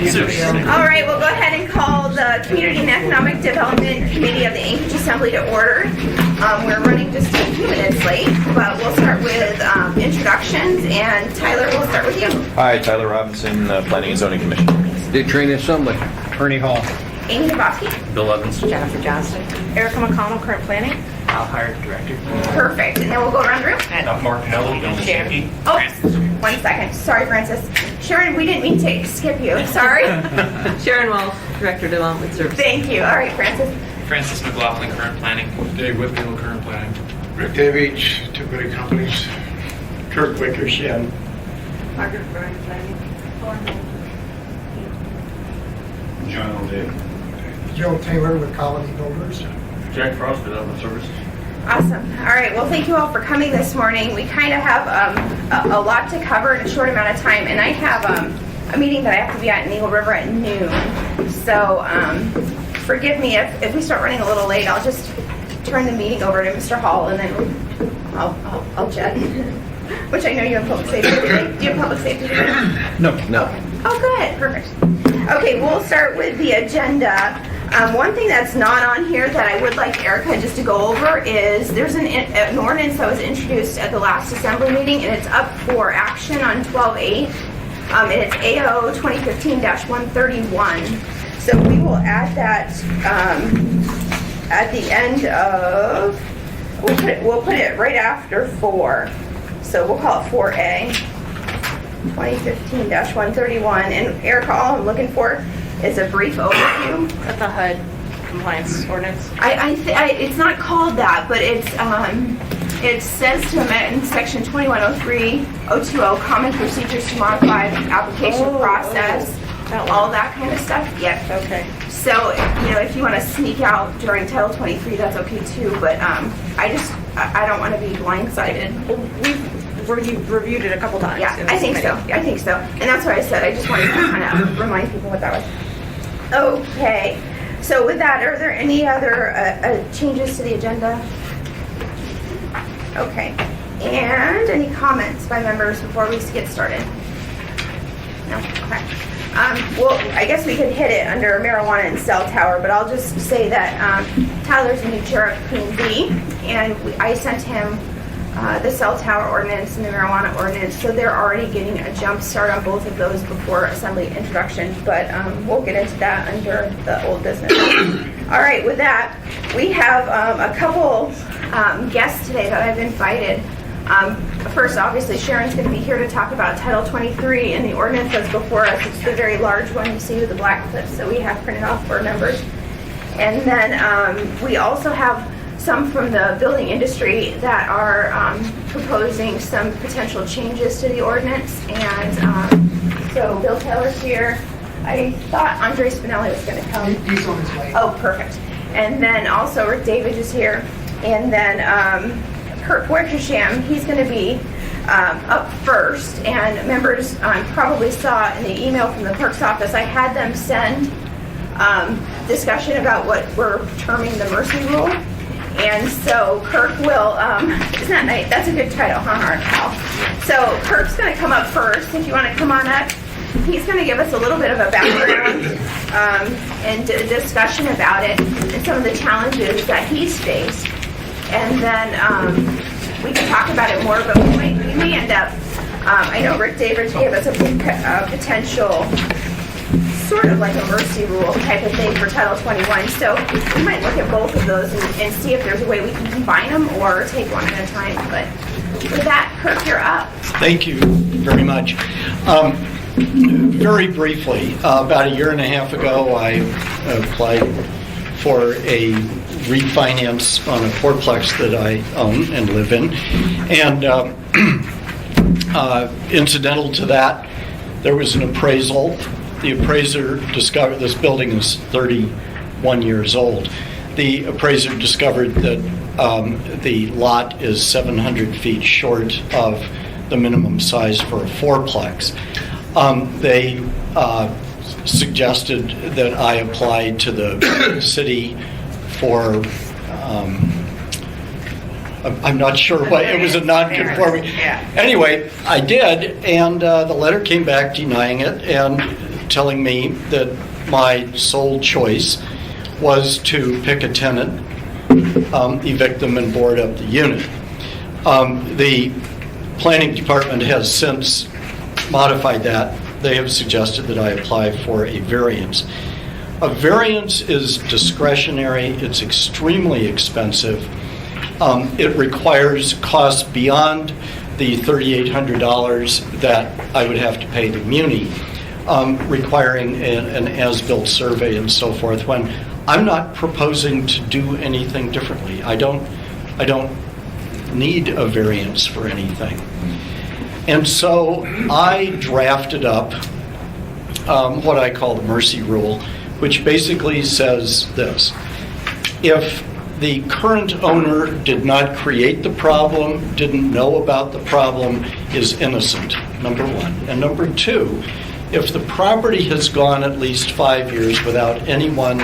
All right, we'll go ahead and call the Community and Economic Development Committee of the Anchorage Assembly to order. We're running just a few minutes late, but we'll start with introductions, and Tyler, we'll start with you. Hi, Tyler Robinson, Planning and Zoning Commission. Dick Train Assembly. Ernie Hall. Amy Dabowski. Bill Evans. Jennifer Johnston. Erica McConnell, current planning. Al Hart, Director. Perfect, and then we'll go around the room. Mark Pinello, Bill Shankey. Oh, 1 second. Sorry, Francis. Sharon, we didn't mean to skip you. Sorry. Sharon Wells, Director of Development Services. Thank you. All right, Francis. Francis McLaughlin, current planning. Dave Whitfield, current planning. Rick Davies, Two Good Companies. Kirk Wickersham. Margaret Bryan, planning. John O'Day. Joe Taylor with Colony Builders. Jack Frost, Development Services. Awesome. All right. Well, thank you all for coming this morning. We kind of have a lot to cover in a short amount of time, and I have a meeting that I have to be at in Eagle River at noon. So forgive me if we start running a little late. I'll just turn the meeting over to Mr. Hall, and then I'll jet. Which I know you have public safety today. Do you have public safety today? No. Oh, good. Perfect. Okay, we'll start with the agenda. One thing that's not on here that I would like Erica just to go over is there's an ordinance that was introduced at the last assembly meeting, and it's up for action on 12/8. And it's AO 2015-131. So we will add that at the end of, we'll put it right after 4. So we'll call it 4A. 2015-131. And Erica, all I'm looking for is a brief overview. That's a HUD compliance ordinance. It's not called that, but it says to amend section 2103-020, common procedures to modify the application process, all that kind of stuff. Yep. Okay. So, if you want to sneak out during Title 23, that's okay too, but I don't want to be blindsided. We've reviewed it a couple times. Yeah, I think so. I think so. And that's what I said. I just wanted to kind of remind people what that was. Okay. So with that, are there any other changes to the agenda? Okay. And any comments by members before we get started? No? Okay. Well, I guess we could hit it under marijuana and cell tower, but I'll just say that Tyler's a new chair of P&Z, and I sent him the cell tower ordinance and the marijuana ordinance, so they're already getting a jump start on both of those before assembly introduction, but we'll get into that under the old business. All right, with that, we have a couple guests today that I've invited. First, obviously, Sharon's going to be here to talk about Title 23 and the ordinance that's before us. It's the very large one you see with the black clips that we have printed off for members. And then we also have some from the building industry that are proposing some potential changes to the ordinance. And so Bill Taylor's here. I thought Andre Spinelli was going to come. He's on his way. Oh, perfect. And then also Rick David is here. And then Kirk Wickersham, he's going to be up first. And members probably saw in the email from the clerk's office, I had them send discussion about what we're terming the mercy rule. And so Kirk will, isn't that nice? That's a good title, huh, Cal? So Kirk's going to come up first. If you want to come on up, he's going to give us a little bit of a background and discussion about it and some of the challenges that he's faced. And then we can talk about it more, but we may end up, I know Rick David gave us a potential sort of like a mercy rule type of thing for Title 21. So we might look at both of those and see if there's a way we can combine them or take one at a time. But with that, Kirk, you're up. Thank you very much. Very briefly, about a year and a half ago, I applied for a refinance on a fourplex that I own and live in. And incidental to that, there was an appraisal. The appraiser discovered this building is 31 years old. The appraiser discovered that the lot is 700 feet short of the minimum size for a fourplex. They suggested that I apply to the city for I'm not sure what, it was a non-conforming. Yeah. Anyway, I did, and the letter came back denying it, and telling me that my sole choice was to pick a tenant, evict them, and board up the unit. The planning department has since modified that. They have suggested that I apply for a variance. A variance is discretionary. It's extremely expensive. It requires costs beyond the $3,800 that I would have to pay the Muni, requiring an as-built survey and so forth, when I'm not proposing to do anything differently. I don't need a variance for anything. And so I drafted up what I call the mercy rule, which basically says this: if the current owner did not create the problem, didn't know about the problem, is innocent, number one. And number two, if the property has gone at least 5 years without anyone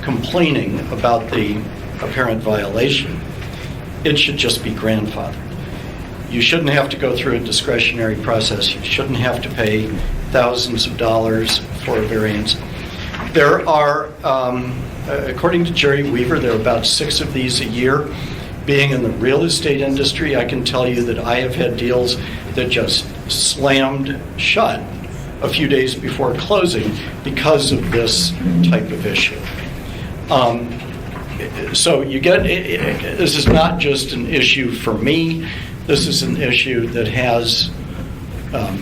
complaining about the apparent violation, it should just be grandfathered. You shouldn't have to go through a discretionary process. You shouldn't have to pay thousands of dollars for a variance. There are, according to Jerry Weaver, there are about 6 of these a year. Being in the real estate industry, I can tell you that I have had deals that just slammed shut a few days before closing because of this type of issue. So you get, this is not just an issue for me. This is an issue that has,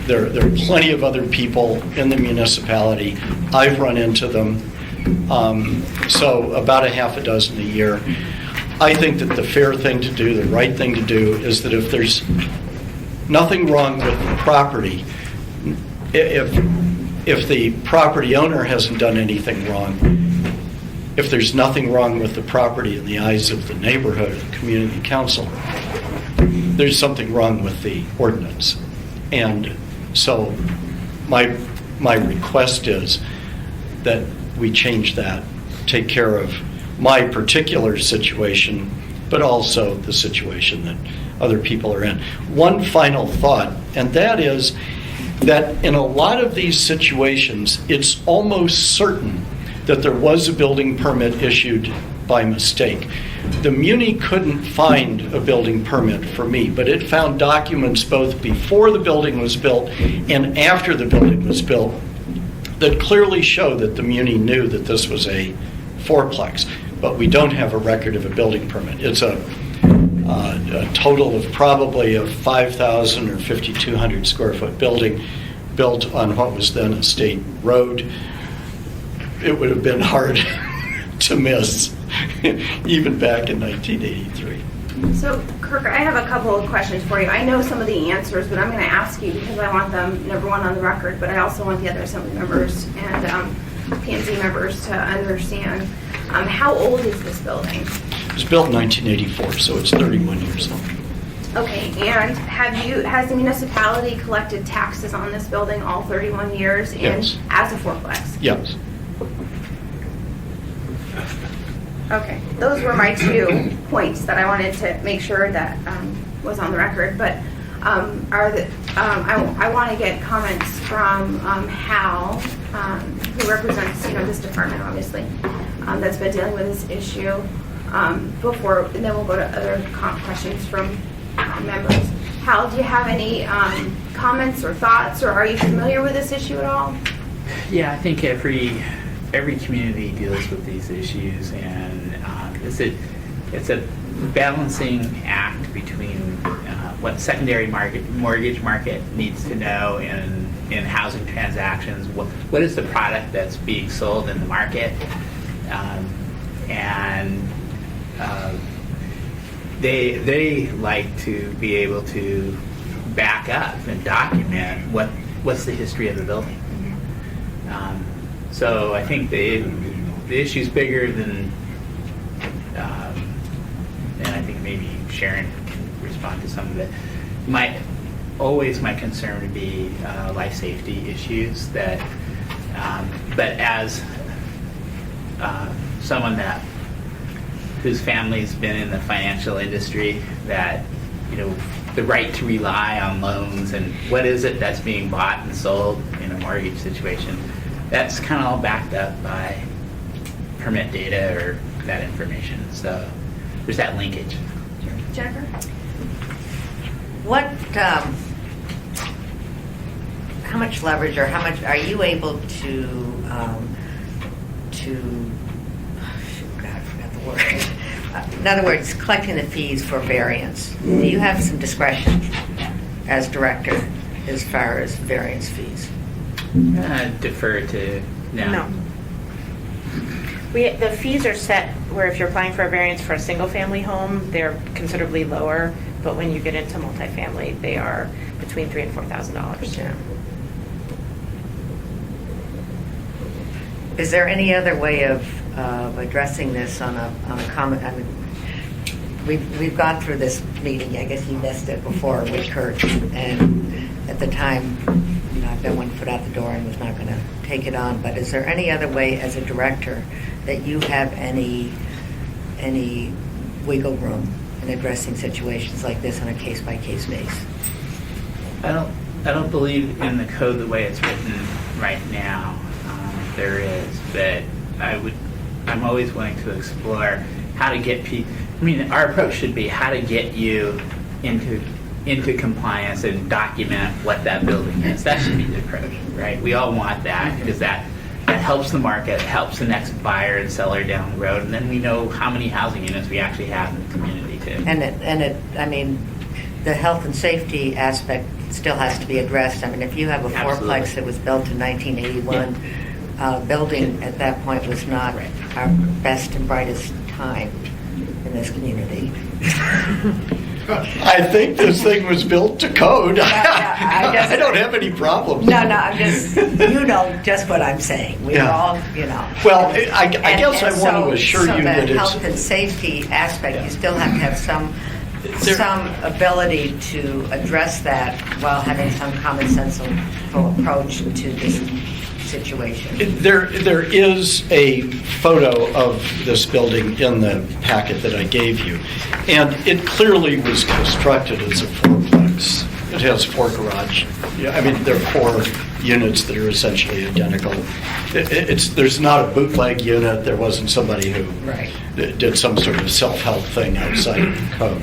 there are plenty of other people in the municipality. I've run into them. So about a half a dozen a year. I think that the fair thing to do, the right thing to do, is that if there's nothing wrong with the property, if the property owner hasn't done anything wrong, if there's nothing wrong with the property in the eyes of the neighborhood or the community council, there's something wrong with the ordinance. And so my request is that we change that, take care of my particular situation, but also the situation that other people are in. One final thought, and that is that in a lot of these situations, it's almost certain that there was a building permit issued by mistake. The Muni couldn't find a building permit for me, but it found documents both before the building was built and after the building was built that clearly show that the Muni knew that this was a fourplex, but we don't have a record of a building permit. It's a total of probably a 5,000 or 5,200 square foot building built on what was then a state road. It would have been hard to miss, even back in 1983. So, Kirk, I have a couple of questions for you. I know some of the answers, but I'm going to ask you because I want them, number one, on the record, but I also want the other assembly members and P&Z members to understand. How old is this building? It was built in 1984, so it's 31 years old. Okay, and has the municipality collected taxes on this building all 31 years and Yes. as a fourplex? Yes. Okay, those were my 2 points that I wanted to make sure that was on the record. But I want to get comments from Hal, who represents this department, obviously, that's been dealing with this issue before, and then we'll go to other questions from members. Hal, do you have any comments or thoughts, or are you familiar with this issue at all? Yeah, I think every community deals with these issues, and it's a balancing act between what secondary mortgage market needs to know in housing transactions. What is the product that's being sold in the market, and they like to be able to back up and document what's the history of the building. So I think the issue's bigger than, and I think maybe Sharon can respond to some of it. My concern would be life safety issues that, but as someone whose family's been in the financial industry, that the right to rely on loans and what is it that's being bought and sold in a mortgage situation. that's kind of all backed up by permit data or that information. So there's that linkage. Jennifer? What, how much leverage or how much are you able to, shoot, God, I forgot the word. In other words, collecting the fees for variance. Do you have some discretion as director as far as variance fees? Defer to No. The fees are set where if you're applying for a variance for a single-family home, they're considerably lower, but when you get into multifamily, they are between $3,000 and $4,000. Yeah. Is there any other way of addressing this on a common? I mean, we've gone through this meeting. I guess you missed it before with Kurt, and at the time, you know, I've got one foot out the door and was not going to take it on. But is there any other way, as a director, that you have any wiggle room in addressing situations like this on a case-by-case basis? I don't believe in the code the way it's written right now. There is, but I'm always willing to explore how to get people. I mean, our approach should be how to get you into compliance and document what that building is. That should be the approach, right? We all want that because that helps the market, helps the next buyer and seller down the road, and then we know how many housing units we actually have in the community too. I mean, the health and safety aspect still has to be addressed. I mean, if you have a Absolutely. fourplex that was built in 1981, building at that point was not Right. our best and brightest time in this community. I think this thing was built to code. I don't have any problems. No, I'm just, you know just what I'm saying. We Yeah. all, you know. Well, I guess I want to assure so you that the it's... health and safety aspect, you still have to have some There- ability to address that while having some common sensical approach to this situation. There is a photo of this building in the packet that I gave you, and it clearly was constructed as a fourplex. It has 4 garage. I mean, there are 4 units that are essentially identical. There's not a bootleg unit. There wasn't somebody who Right. did some sort of self-help thing outside of the code.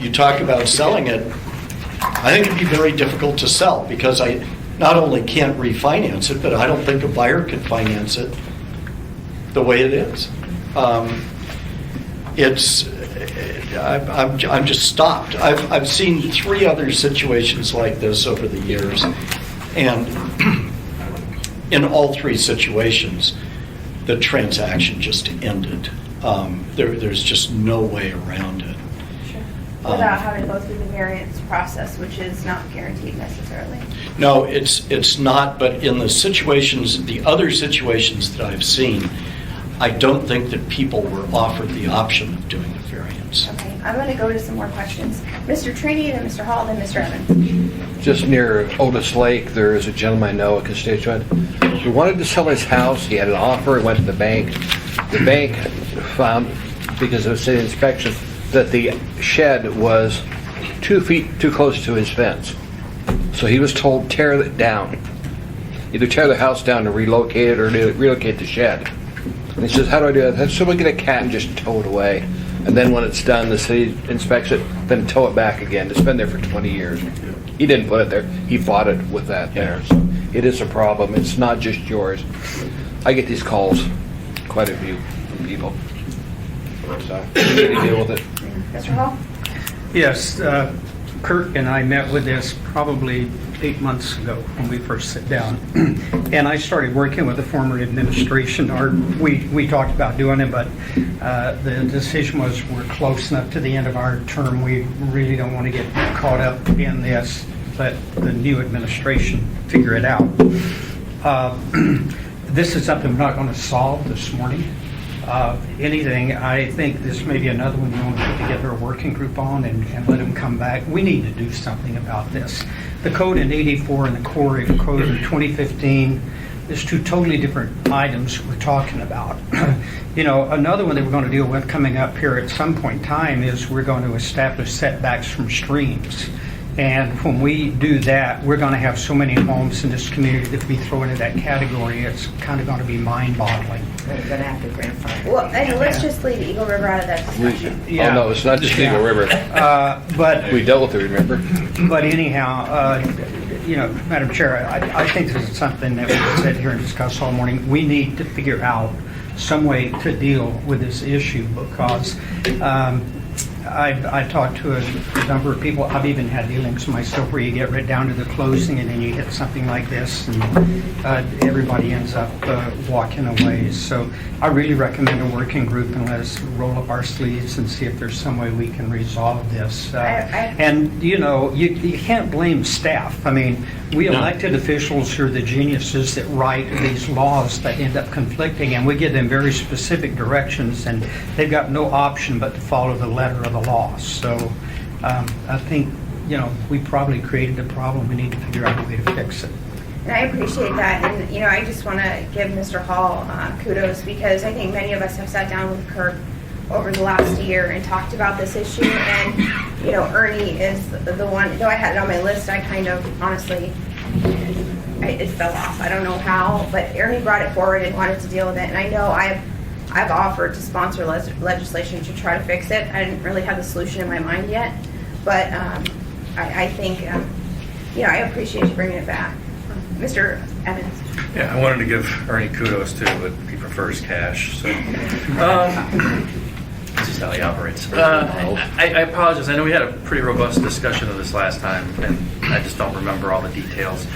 You talk about selling it. I think it'd be very difficult to sell because I not only can't refinance it, but I don't think a buyer can finance it the way it is. I'm just stopped. I've seen 3 other situations like this over the years, and in all 3 situations, the transaction just ended. There's just no way around it. Without having to go through the variance process, which is not guaranteed necessarily. No, it's not, but in the other situations that I've seen, I don't think that people were offered the option of doing a variance. Okay, I'm going to go to some more questions. Mr. Trini, then Mr. Hall, then Mr. Evans. Just near Otis Lake, there is a gentleman I know, a constituent, who wanted to sell his house. He had an offer, he went to the bank. The bank found, because of a city inspection, that the shed was 2 feet too close to his fence. So he was told, tear it down. Either tear the house down and relocate it or relocate the shed. And he says, how do I do that? So we get a cat and just tow it away. And then when it's done, the city inspects it, then tow it back again. It's been there for 20 years. He didn't put it there. He bought it with that there. So it is a problem. It's not just yours. I get these calls, quite a few from people. So we need to deal with it. Mr. Hall? Yes, Kurt and I met with this probably 8 months ago when we first sat down. And I started working with the former administration. We talked about doing it, but the decision was we're close enough to the end of our term. We really don't want to get caught up in this. Let the new administration figure it out. This is something we're not going to solve this morning. Anything, I think this may be another one you want to put together a working group on and let them come back. We need to do something about this. The code in 84 and the core code in 2015 is 2 totally different items we're talking about. Another one that we're going to deal with coming up here at some point in time is we're going to establish setbacks from streams. And when we do that, we're going to have so many homes in this community that if we throw into that category, it's kind of going to be mind-boggling. We're going to have to grandfather. Well, and let's just leave Eagle River out of that discussion. Oh, no, it's not just Eagle River. But We dealt with it, remember? But anyhow, Madam Chair, I think this is something that we can sit here and discuss all morning. We need to figure out some way to deal with this issue because I talked to a number of people. I've even had dealings myself where you get right down to the closing and then you hit something like this and everybody ends up walking away. So I really recommend a working group and let us roll up our sleeves and see if there's some way we can resolve this. And, you can't blame staff. I mean, we elected officials are the geniuses that write these laws that end up conflicting, and we give them very specific directions, and they've got no option but to follow the letter of the law. So I think, we probably created a problem. We need to figure out a way to fix it. And I appreciate that. And, I just want to give Mr. Hall kudos because I think many of us have sat down with Kirk over the last year and talked about this issue. And, Ernie is the one, though I had it on my list, I kind of honestly, it fell off. I don't know how, but Ernie brought it forward and wanted to deal with it. And I know I've offered to sponsor legislation to try to fix it. I didn't really have the solution in my mind yet. But I think, I appreciate you bringing it back. Mr. Evans. Yeah, I wanted to give Ernie kudos too, but he prefers cash, so. This is how he operates. I apologize. I know we had a pretty robust discussion of this last time, and I just don't remember all the details.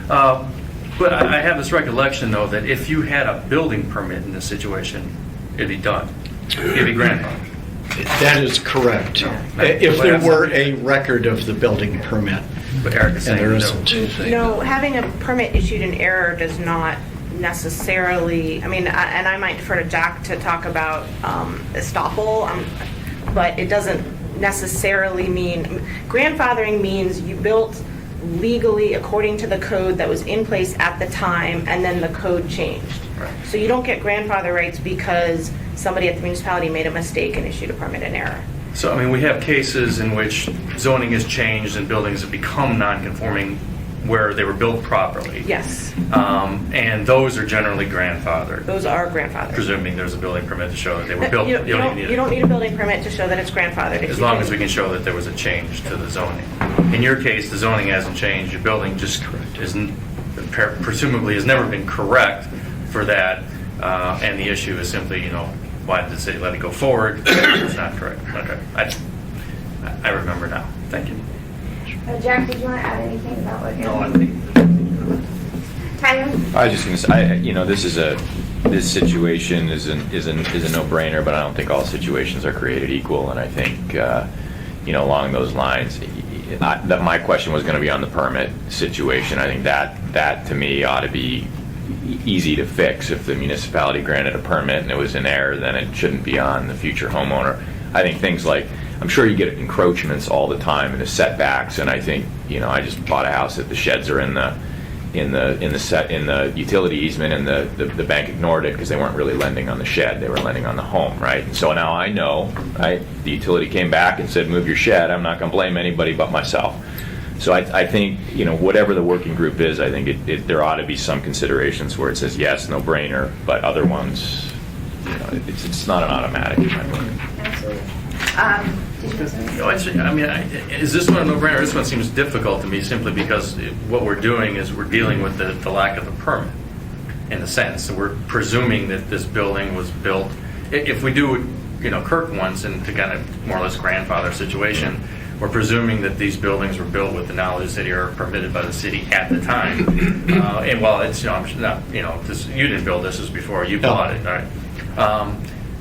But I have this recollection, though, that if you had a building permit in this situation, it'd be done. It'd be grandfathered. That is correct. If there were a record of the building permit. But Eric is And saying there no. isn't. No, having a permit issued in error does not necessarily, and I might defer to Jack to talk about estoppel, but it doesn't necessarily mean, grandfathering means you built legally according to the code that was in place at the time, and then the code changed. Right. So you don't get grandfather rights because somebody at the municipality made a mistake and issued a permit in error. So, we have cases in which zoning has changed and buildings have become non-conforming where they were built properly. Yes, And those are generally grandfathered, those are grandfathered. presuming there's a building permit to show that they were built. You don't need a building permit to show that it's grandfathered. As long as we can show that there was a change to the zoning. In your case, the zoning hasn't changed. Your building just presumably has never been correct for that. And the issue is simply, why did the city let it go forward? It's not correct. Okay. I remember now. Thank you. Jack, did you want to add anything about what you're No, I think. Tyler? I was just going to say, this situation is a no-brainer, but I don't think all situations are created equal. And I think, along those lines, that my question was going to be on the permit situation. I think that to me ought to be easy to fix. If the municipality granted a permit and it was in error, then it shouldn't be on the future homeowner. I think things like, I'm sure you get encroachments all the time and the setbacks, and I think, I just bought a house that the sheds are in the utility easement, and the bank ignored it because they weren't really lending on the shed, they were lending on the home, right? And so now I know, right? The utility came back and said, move your shed. I'm not going to blame anybody but myself. So I think, whatever the working group is, I think there ought to be some considerations where it says yes, no brainer, but other ones, it's not an automatic in my book. Absolutely. Did you have something? No, is this one a no-brainer? This one seems difficult to me simply because what we're doing is we're dealing with the lack of a permit, in a sense. So we're presuming that this building was built. If we do, Kirk wants, and to kind of more or less grandfather situation, we're presuming that these buildings were built with the knowledge of the city or permitted by the city at the time. And while it's, I'm not, you didn't build this before, you bought it, right?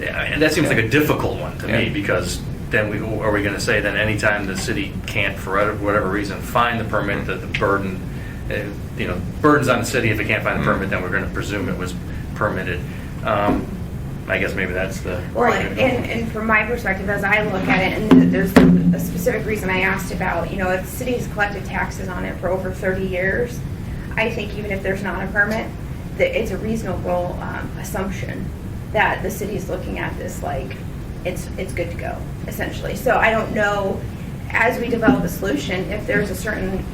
And that seems like a difficult one to me, because then are we going to say that anytime the city can't, for whatever reason, find the permit, that the burden, burden's on the city. If it can't find the permit, then we're going to presume it was permitted. I guess maybe that's the... Well, and from my perspective, as I look at it, and there's a specific reason I asked about, if the city's collected taxes on it for over 30 years, I think even if there's not a permit, that it's a reasonable assumption that the city is looking at this like it's good to go, essentially. So I don't know, as we develop a solution, if there's a certain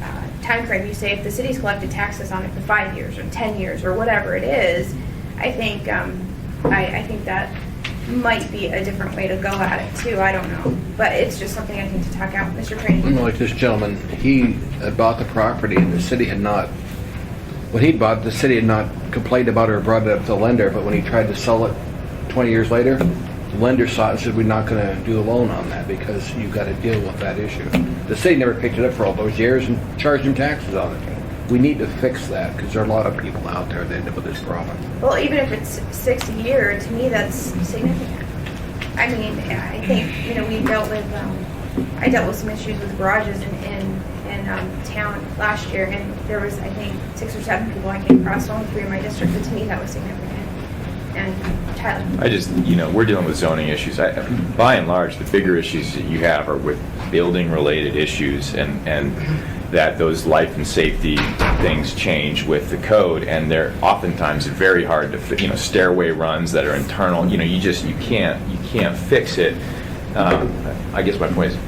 time frame, you say if the city's collected taxes on it for 5 years or 10 years or whatever it is, I think I think that might be a different way to go at it too. I don't know, but it's just something I think to talk out. Mr. Craney. Like this gentleman, he had bought the property and the city had not, when he bought, the city had not complained about it or brought it up to the lender, but when he tried to sell it 20 years later, the lender saw it and said, we're not going to do a loan on that because you've got to deal with that issue. The city never picked it up for all those years and charged him taxes on it. We need to fix that because there are a lot of people out there that end up with this problem. Well, even if it's 6 a year, to me that's significant. I mean, I think we dealt with. I dealt with some issues with garages in town last year, and there was, I think, 6 or 7 people I came across, only 3 in my district, but to me that was significant. And Tyler. I just, we're dealing with zoning issues. By and large, the bigger issues that you have are with building-related issues, and that those life and safety things change with the code, and they're oftentimes very hard to, stairway runs that are internal. You can't fix it. I guess my point is,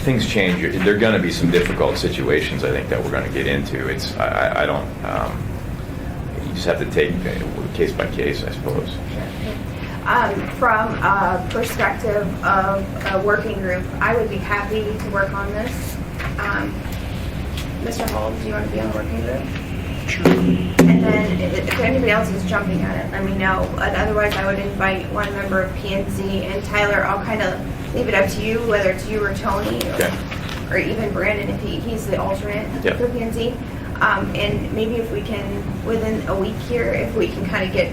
things change. There are going to be some difficult situations, I think, that we're going to get into. I don't. You just have to take case by case, I suppose. From a perspective of a working group, I would be happy to work on this. Mr. Hall, do you want to be on the working group? Sure. And then if anybody else is jumping at it, let me know. Otherwise, I would invite one member of P&Z, and Tyler, I'll kind of leave it up to you, whether it's you or Tony, or even Brandon, if he's the alternate for P&Z. And maybe if we can, within a week here, if we can kind of get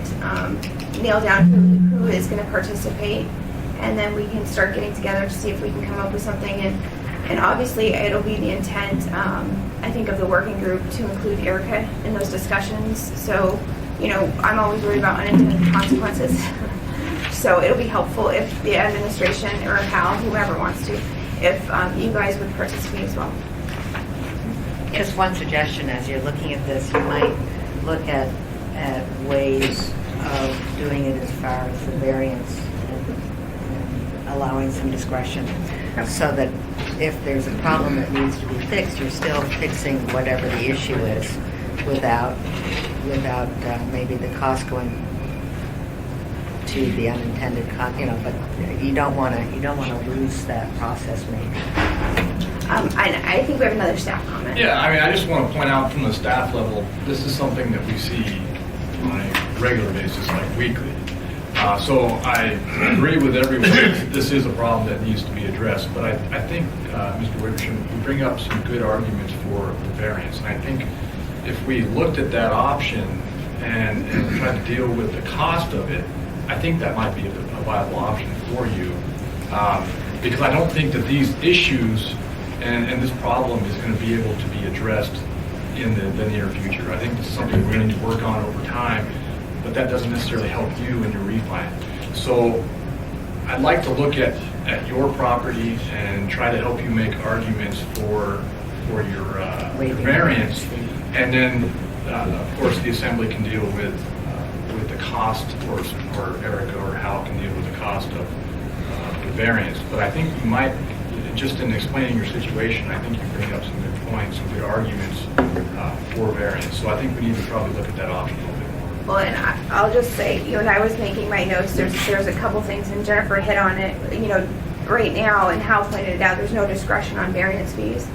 nailed down who is going to participate, and then we can start getting together to see if we can come up with something. And obviously, it'll be the intent, I think, of the working group to include Erica in those discussions. So, I'm always worried about unintended consequences. So it'll be helpful if the administration or Hal, whoever wants to, if you guys would participate as well. Just one suggestion, as you're looking at this, you might look at ways of doing it as far as the variance and allowing some discretion, so that if there's a problem that needs to be fixed, you're still fixing whatever the issue is without maybe the cost going to the unintended but you don't want to lose that process maybe. I think we have another staff comment. Yeah, I just want to point out from the staff level, this is something that we see on a regular basis, like weekly. So I agree with everyone that this is a problem that needs to be addressed, but I think, Mr. Wickersham, you bring up some good arguments for the variance, and I think if we looked at that option and tried to deal with the cost of it, I think that might be a viable option for you, because I don't think that these issues and this problem is going to be able to be addressed in the near future. I think this is something we're going to need to work on over time, but that doesn't necessarily help you in your refi. So I'd like to look at your property and try to help you make arguments for your variance, and then of course the assembly can deal with the cost, or Erica or Hal can deal with the cost of the variance. But I think you might, just in explaining your situation, I think you bring up some good points, some good arguments for variance. So I think we need to probably look at that option a little bit more. Well, and I'll just say, when I was making my notes, there's a couple things, and Jennifer hit on it, right now, and Hal pointed it out, there's no discretion on variance fees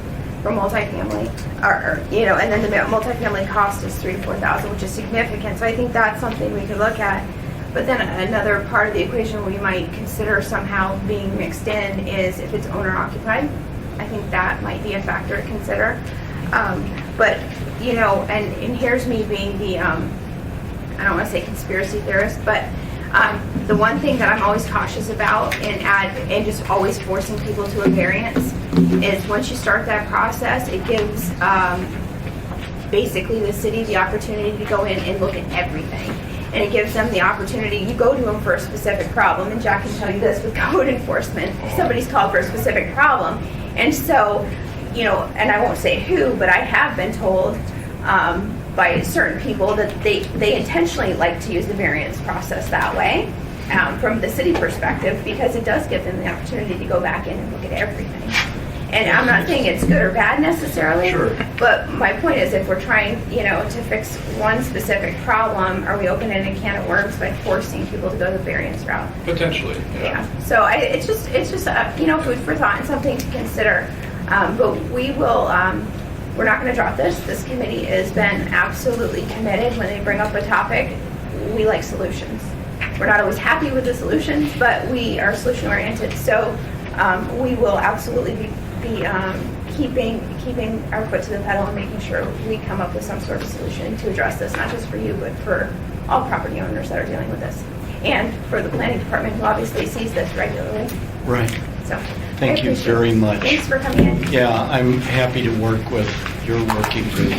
for multifamily, and then the multifamily cost is $3,000 to $4,000, which is significant. So I think that's something we could look at. But then another part of the equation we might consider somehow being mixed in is if it's owner occupied. I think that might be a factor to consider. But and here's me being the I don't want to say conspiracy theorist, but the one thing that I'm always cautious about and just always forcing people to a variance is once you start that process, it gives basically the city the opportunity to go in and look at everything. And it gives them the opportunity, you go to them for a specific problem, and Jack can tell you this with code enforcement, somebody's called for a specific problem. And so, and I won't say who, but I have been told by certain people that they intentionally like to use the variance process that way from the city perspective, because it does give them the opportunity to go back in and look at everything. And I'm not saying it's good or bad necessarily. Sure. But my point is, if we're trying, to fix one specific problem, are we opening a can of worms by forcing people to go the variance route? Potentially, Yeah. So it's just food for thought and something to consider. But we will. We're not going to drop this. This committee has been absolutely committed. When they bring up a topic, we like solutions. We're not always happy with the solutions, but we are solution oriented. So we will absolutely be keeping our foot to the pedal and making sure we come up with some sort of solution to address this, not just for you, but for all property owners that are dealing with this, and for the planning department, who obviously sees this regularly. Right. So Thank you very much. Thanks for coming in. Yeah, I'm happy to work with your working group.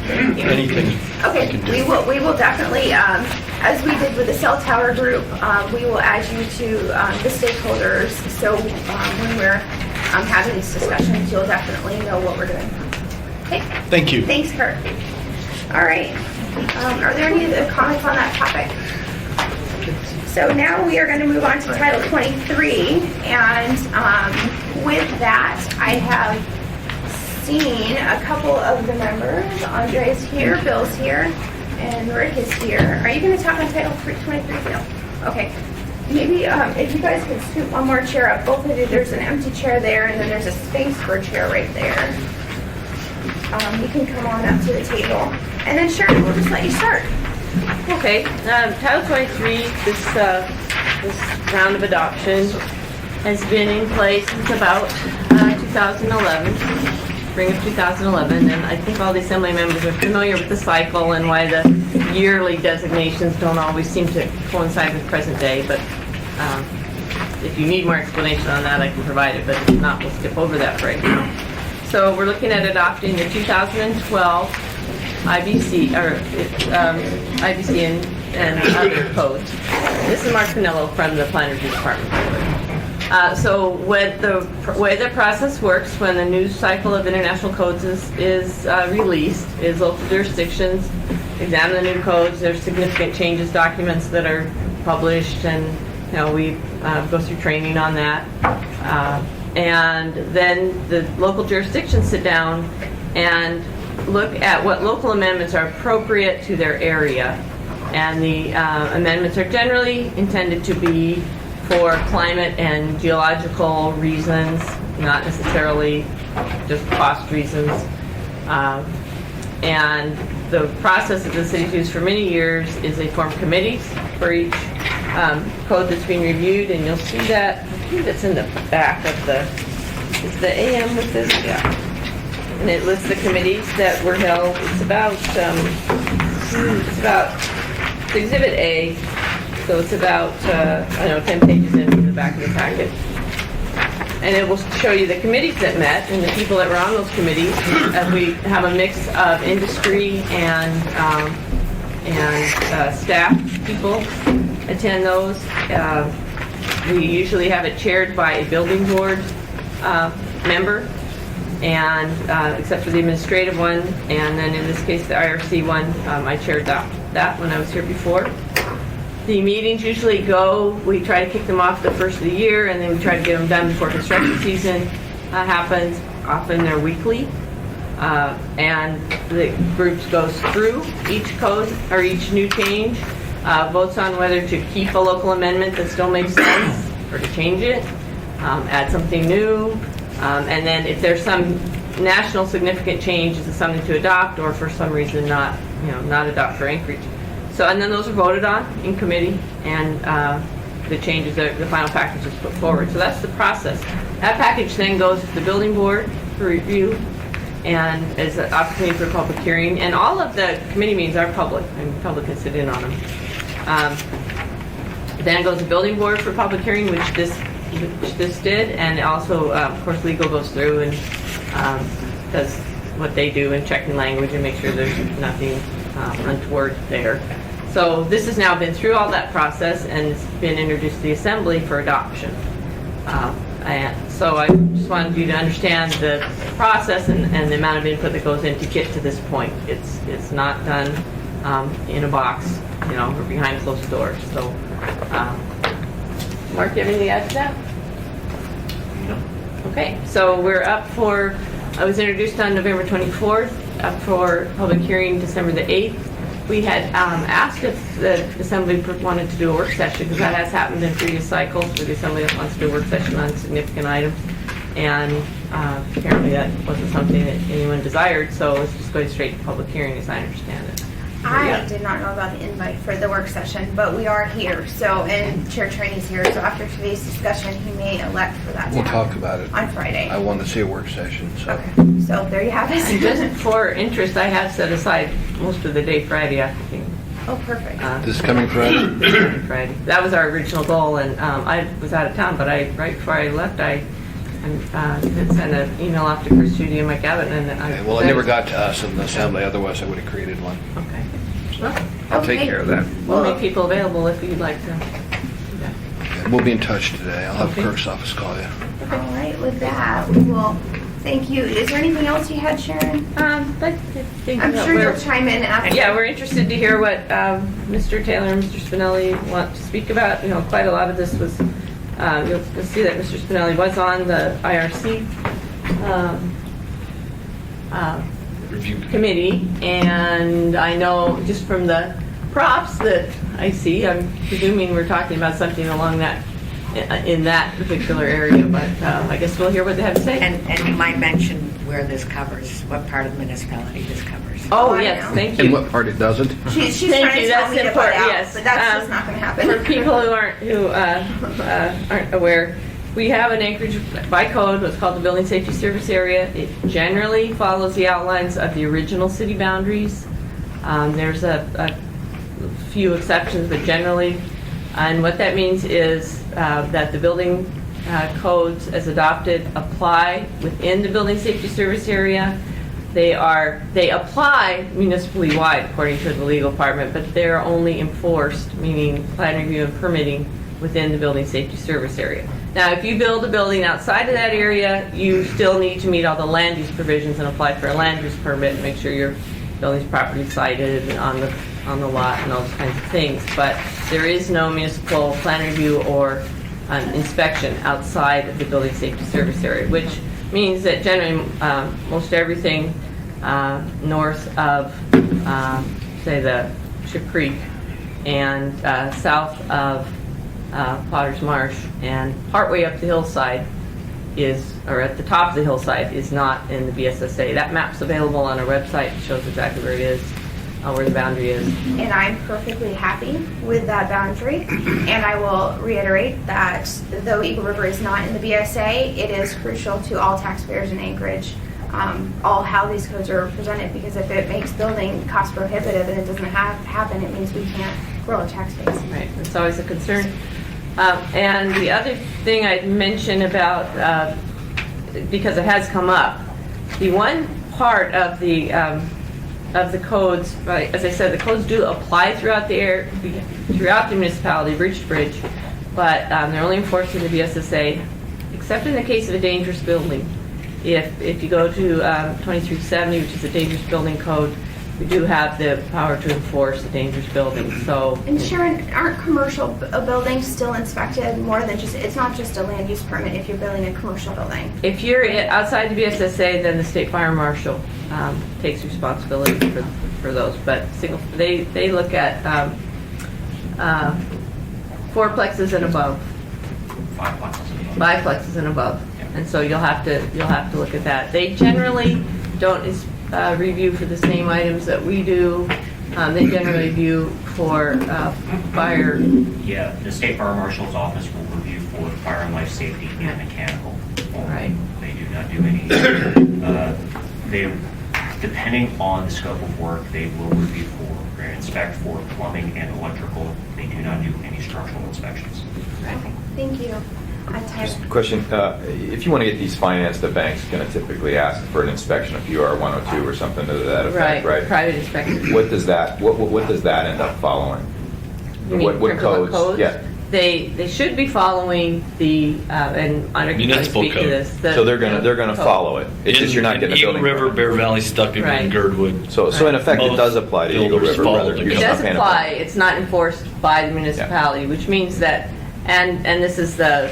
Anything I Okay, can do. we will definitely, as we did with the cell tower group, we will add you to the stakeholders. So when we're having these discussions, you'll definitely know what we're doing. Okay. Thank you. Thanks, Kurt. All right. Are there any other comments on that topic? So now we are going to move on to Title 23, and with that, I have seen a couple of the members. Andre's here, Bill's here, and Rick is here. Are you going to talk on Title 23? No. Okay. Maybe if you guys could scoot one more chair up, both of you. There's an empty chair there, and then there's a space for a chair right there. You can come on up to the table, and then Sharon, we'll just let you start. Okay, Title 23, this round of adoption has been in place since about 2011, spring of 2011, and I think all the assembly members are familiar with the cycle and why the yearly designations don't always seem to coincide with present day, but if you need more explanation on that, I can provide it, but if not, we'll skip over that for right now. So we're looking at adopting the 2012 IBC, or IBC and other codes. This is Mark Pinello from the Planners Department. So what the way the process works when the new cycle of international codes is released is local jurisdictions examine the new codes. There's significant changes documents that are published, and we go through training on that. And then the local jurisdictions sit down and look at what local amendments are appropriate to their area. And the amendments are generally intended to be for climate and geological reasons, not necessarily just cost reasons. And the process that the city's used for many years is they form committees for each code that's being reviewed, and you'll see that, I think it's in the back of is the AM with this? Yeah. And it lists the committees that were held. It's about Exhibit A, so it's about, 10 pages in the back of the packet. And it will show you the committees that met and the people that were on those committees. We have a mix of industry and staff people attend those. We usually have it chaired by a building board member, and except for the administrative one, and then in this case the IRC one, I chaired that when I was here before. The meetings usually we try to kick them off the first of the year, and then we try to get them done before construction season happens. Often they're weekly, and the groups goes through each code or each new change, votes on whether to keep a local amendment that still makes sense or to change it, add something new, and then if there's some national significant change, is it something to adopt, or for some reason not adopt for Anchorage. So, and then those are voted on in committee, and the changes, the final package is put forward. So that's the process. That package then goes to the building board for review, and is an opportunity for public hearing. And all of the committee meetings are public, and the public can sit in on them. Then goes to the building board for public hearing, which this did, and also, of course, legal goes through and does what they do in checking language and make sure there's nothing untoward there. So this has now been through all that process, and it's been introduced to the Assembly for adoption. And so I just wanted you to understand the process and the amount of input that goes in to get to this point. It's not done in a box, or behind closed doors. So, Mark, do you have anything to add to that? No. Okay, so we're up for, I was introduced on November 24th, up for public hearing December the 8th. We had asked if the Assembly wanted to do a work session, because that has happened in previous cycles, where the Assembly wants to do a work session on significant items. And apparently that wasn't something that anyone desired, so it's just going straight to public hearing, as I understand it. I did not know about the invite for the work session, but we are here, so, and Chair Trainey's here, so after today's discussion, he may elect for that to We'll talk happen about it. on Friday. I want to see a work session, so. Okay, so there you have And it. just for interest, I have set aside most of the day Friday afternoon. Oh, perfect. This coming Friday? This coming Friday. That was our original goal, and I was out of town, but right before I left, I did send an email off to Chris, Judy, and Mike Abbott, and Okay, well, it never got to us in the Assembly, otherwise I would have created one. Okay. Well, I'll take Okay. care of that. we'll make people available if you'd like to. Yeah. We'll be in touch today. I'll have Okay. Kirk's office call you. All right, with that, we will, thank you. Is there anything else you had, Sharon? But I think I'm that sure we're- you'll chime in after. Yeah, we're interested to hear what Mr. Taylor and Mr. Spinelli want to speak about. You know, quite a lot of this was, you'll see that Mr. Spinelli was on the IRC Review. committee, and I know just from the props that I see, I'm presuming we're talking about something along that, in that particular area, but I guess we'll hear what they have to say. And you might mention where this covers, what part of the municipality this covers. Oh, I yes, know. thank And you. what part it doesn't? She's Thank trying you, to tell that's me to butt important, out, yes. but that's just not going to happen. For people who aren't aware, we have an Anchorage by code, what's called the Building Safety Service Area. It generally follows the outlines of the original city boundaries. There's a few exceptions, but generally, and what that means is that the building codes as adopted apply within the Building Safety Service Area. They apply municipally wide according to the legal department, but they're only enforced, meaning plan review and permitting, within the Building Safety Service Area. Now, if you build a building outside of that area, you still need to meet all the land use provisions and apply for a land use permit and make sure your building's properly sited and on the lot and all those kinds of things. But there is no municipal plan review or inspection outside of the Building Safety Service Area, which means that generally most everything north of, say, the Ship Creek and south of Potter's Marsh and partway up the hillside or at the top of the hillside is not in the BSSA. That map's available on our website. It shows exactly where it is, where the boundary is. And I'm perfectly happy with that boundary. And I will reiterate that though Eagle River is not in the BSA, it is crucial to all taxpayers in Anchorage, all how these codes are presented, because if it makes building cost prohibitive and it doesn't happen, it means we can't grow our tax base. Right, it's always a concern. And the other thing I'd mention about, because it has come up, the one part of the codes, as I said, the codes do apply throughout the municipality, bridge to bridge, but they're only enforced in the BSSA, except in the case of a dangerous building. If you go to 2370, which is a dangerous building code, we do have the power to enforce a dangerous building. So, And Sharon, aren't commercial buildings still inspected more than just, it's not just a land use permit if you're building a commercial building? if you're outside the BSSA, then the state fire marshal takes responsibility for those. But they look at fourplexes and above, fiveplexes and above, and so you'll have to look at that. They generally don't review for the same items that we do. They generally review for fire. Yeah, the state fire marshal's office will review for fire and life safety and mechanical. Right. They do not do any, depending on the scope of work, they will review for or inspect for plumbing and electrical. They do not do any structural inspections. Okay, thank you. Just a question, if you want to get these financed, the bank's going to typically ask for an inspection of UR 102 or something to that effect, right? Private inspection. What does that end up following? You mean What in terms of codes? Yeah. They should be following the and I can Municipal speak to code. this. So they're gonna follow it. It's just you're not getting a Eagle building River, permit. Bear Valley, Stucking, Right. and Girdwood. So in effect, it does apply to Eagle builders River. follow Rather, the you're It just does not paying a apply. permit. It's not enforced by the municipality, which means that, and this is the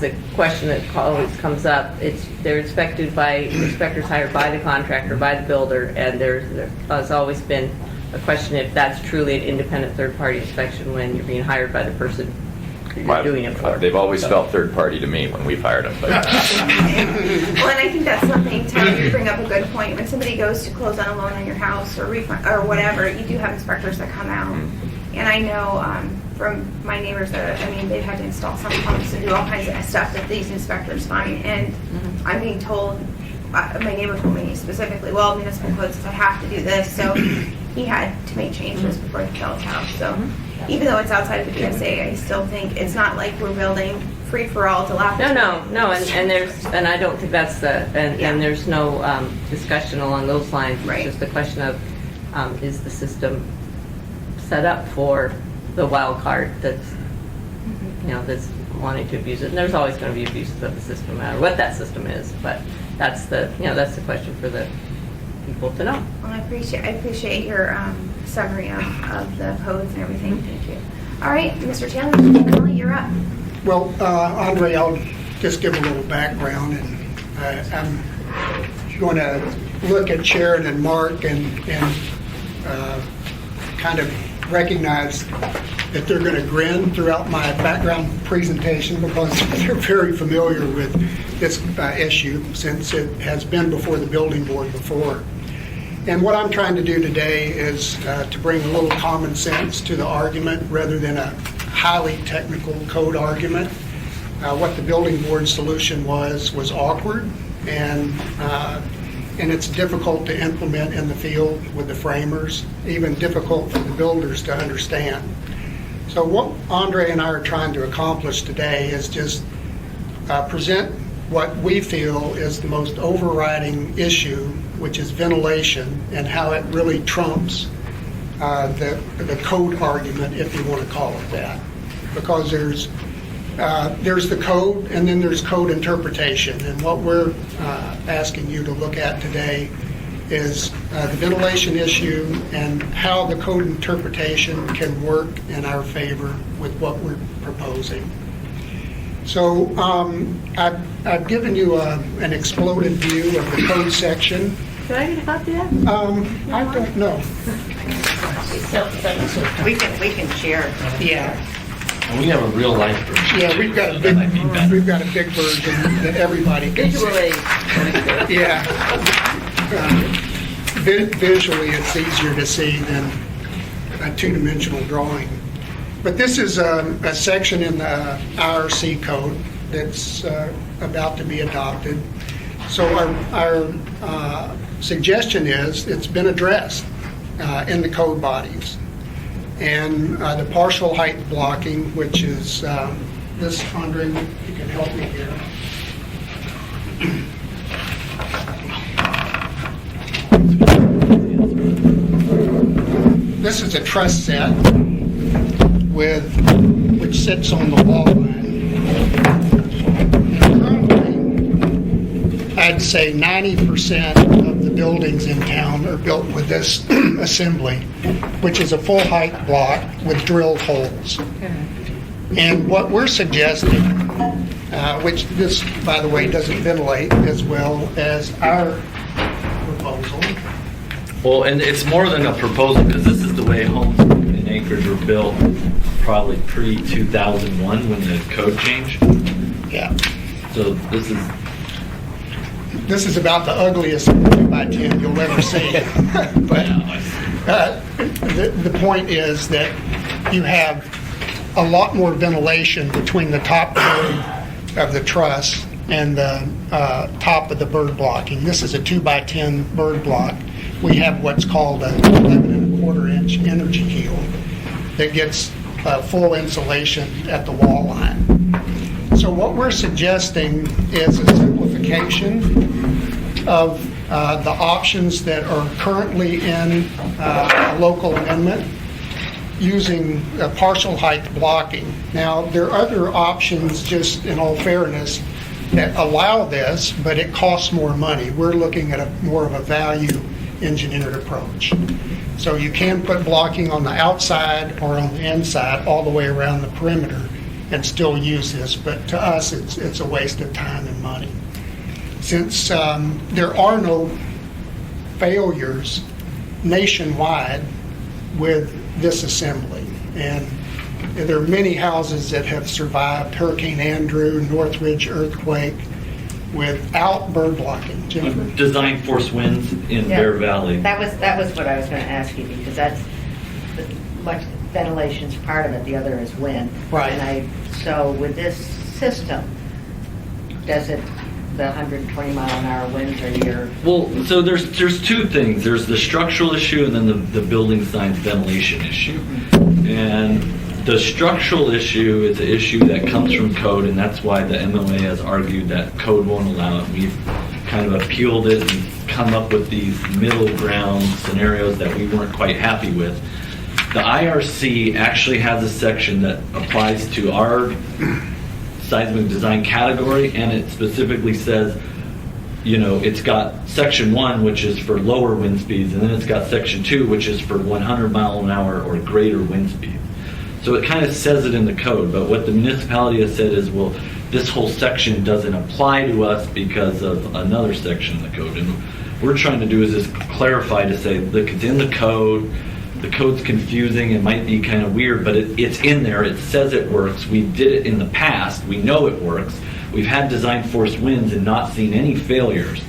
the question that always comes up. They're inspected by inspectors hired by the contractor, by the builder, and there has always been a question if that's truly an independent third-party inspection when you're being hired by the person you're doing it for. They've always felt third party to me when we've hired them. But Well, and I think that's something, Tyler, you bring up a good point. When somebody goes to close on a loan on your house or refund or whatever, you do have inspectors that come out. And I know from my neighbors that, I mean, they've had to install some pumps and do all kinds of stuff that these inspectors find. And I'm being told, my neighbor told me specifically, well, municipal code says I have to do this. So he had to make changes before he built his house. So even though it's outside of the BSA, I still think it's not like we're building free for all dilapidated. No, and I don't think that's and there's no discussion along those lines. It's Right. just a question of is the system set up for the wild card that's that's wanting to abuse it. And there's always going to be abuses of the system, no matter what that system is. But that's the question for the people to know. Well, I appreciate your summary of the codes and everything. Thank you. All right, Mr. Taylor, Emily, you're up. Well, Andre, I'll just give a little background, and I'm going to look at Sharon and Mark and kind of recognize that they're going to grin throughout my background presentation because they're very familiar with this issue since it has been before the building board before. And what I'm trying to do today is to bring a little common sense to the argument rather than a highly technical code argument. What the building board solution was awkward and it's difficult to implement in the field with the framers, even difficult for the builders to understand. So what Andre and I are trying to accomplish today is just present what we feel is the most overriding issue, which is ventilation and how it really trumps the code argument, if you want to call it that. Because there's the code and then there's code interpretation. And what we're asking you to look at today is the ventilation issue and how the code interpretation can work in our favor with what we're proposing. So I've given you an exploded view of the code section. Should I get a copy of that? I don't know. We can share. Yeah. And we have a real life version. Yeah, we've got a big version that everybody can see. Visually. Yeah. Visually, it's easier to see than a two-dimensional drawing. But this is a section in the IRC code that's about to be adopted. So our suggestion is it's been addressed in the code bodies. And the partial height blocking, which is this, Andre, you can help me here. This is a truss set which sits on the wall line. Currently, I'd say 90% of the buildings in town are built with this assembly, which is a full height block with drilled holes. And what we're suggesting, which this, by the way, doesn't ventilate as well as our proposal. Well, and it's more than a proposal because this is the way homes in Anchorage were built probably pre-2001 when the code changed. Yeah. So this is about the ugliest 2x10 you'll ever see. But the point is that you have a lot more ventilation between the top bird of the truss and the top of the bird blocking. This is a 2x10 bird block. We have what's called a 11.25-inch energy heel that gets full insulation at the wall line. So what we're suggesting is a simplification of the options that are currently in a local amendment using partial height blocking. Now, there are other options, just in all fairness, that allow this, but it costs more money. We're looking at more of a value engineered approach. So you can put blocking on the outside or on the inside all the way around the perimeter and still use this, but to us, it's a waste of time and money. Since there are no failures nationwide with this assembly, and there are many houses that have survived Hurricane Andrew, Northridge earthquake without bird blocking. Jennifer? Design force winds in Yeah. Bear Valley. That was what I was going to ask you, because that's much ventilation's part of it. The other is wind. Right. So with this system, does it the 120 mile an hour winds are your? Well, so there's two things. There's the structural issue and then the building science ventilation issue. And the structural issue is an issue that comes from code, and that's why the MOA has argued that code won't allow it. We've kind of appealed it and come up with these middle ground scenarios that we weren't quite happy with. The IRC actually has a section that applies to our seismic design category, and it specifically says, you know, it's got section 1, which is for lower wind speeds, and then it's got section 2, which is for 100 mile an hour or greater wind speeds. So it kind of says it in the code, but what the municipality has said is, well, this whole section doesn't apply to us because of another section in the code. And what we're trying to do is just clarify to say, look, it's in the code. The code's confusing, it might be kind of weird, but it's in there, it says it works. We did it in the past, we know it works. We've had design force winds and not seen any failures.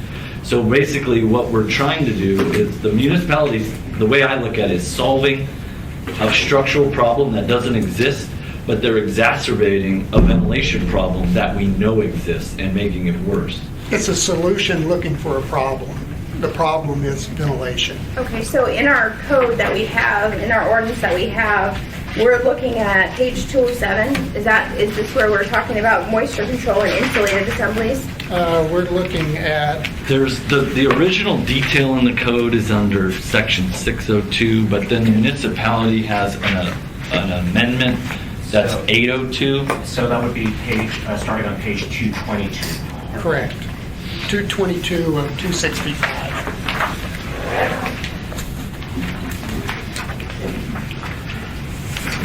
So basically what we're trying to do is the municipalities, the way I look at it, is solving a structural problem that doesn't exist, but they're exacerbating a ventilation problem that we know exists and making it worse. It's a solution looking for a problem. The problem is ventilation. Okay, so in our code that we have, in our ordinance that we have, we're looking at page 207. Is this where we're talking about moisture control and insulated assemblies? We're looking at, There's the original detail in the code is under section 602, but then the municipality has an amendment that's 802. So that would be starting on page 222. correct, 222 of 265.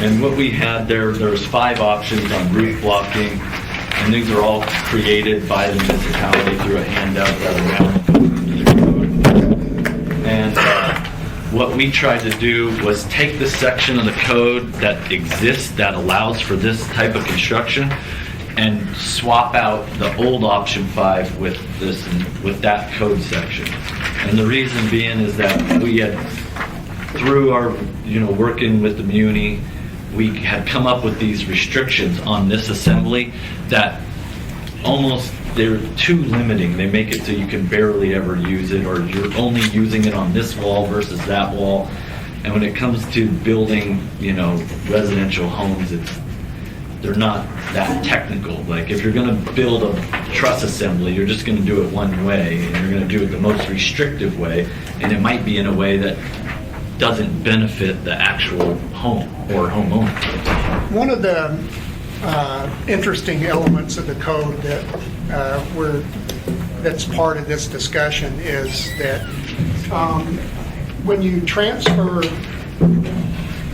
And what we had there's 5 options on roof blocking, and these are all created by the municipality through a handout that around. And what we tried to do was take the section of the code that exists that allows for this type of construction and swap out the old option 5 with this, with that code section. And the reason being is that we had, through our, working with the muni, we had come up with these restrictions on this assembly that almost, they're too limiting. They make it so you can barely ever use it, or you're only using it on this wall versus that wall. And when it comes to building, residential homes, they're not that technical. Like if you're going to build a truss assembly, you're just going to do it one way, and you're going to do it the most restrictive way, and it might be in a way that doesn't benefit the actual home or homeowner. One of the interesting elements of the code that's part of this discussion is that when you transfer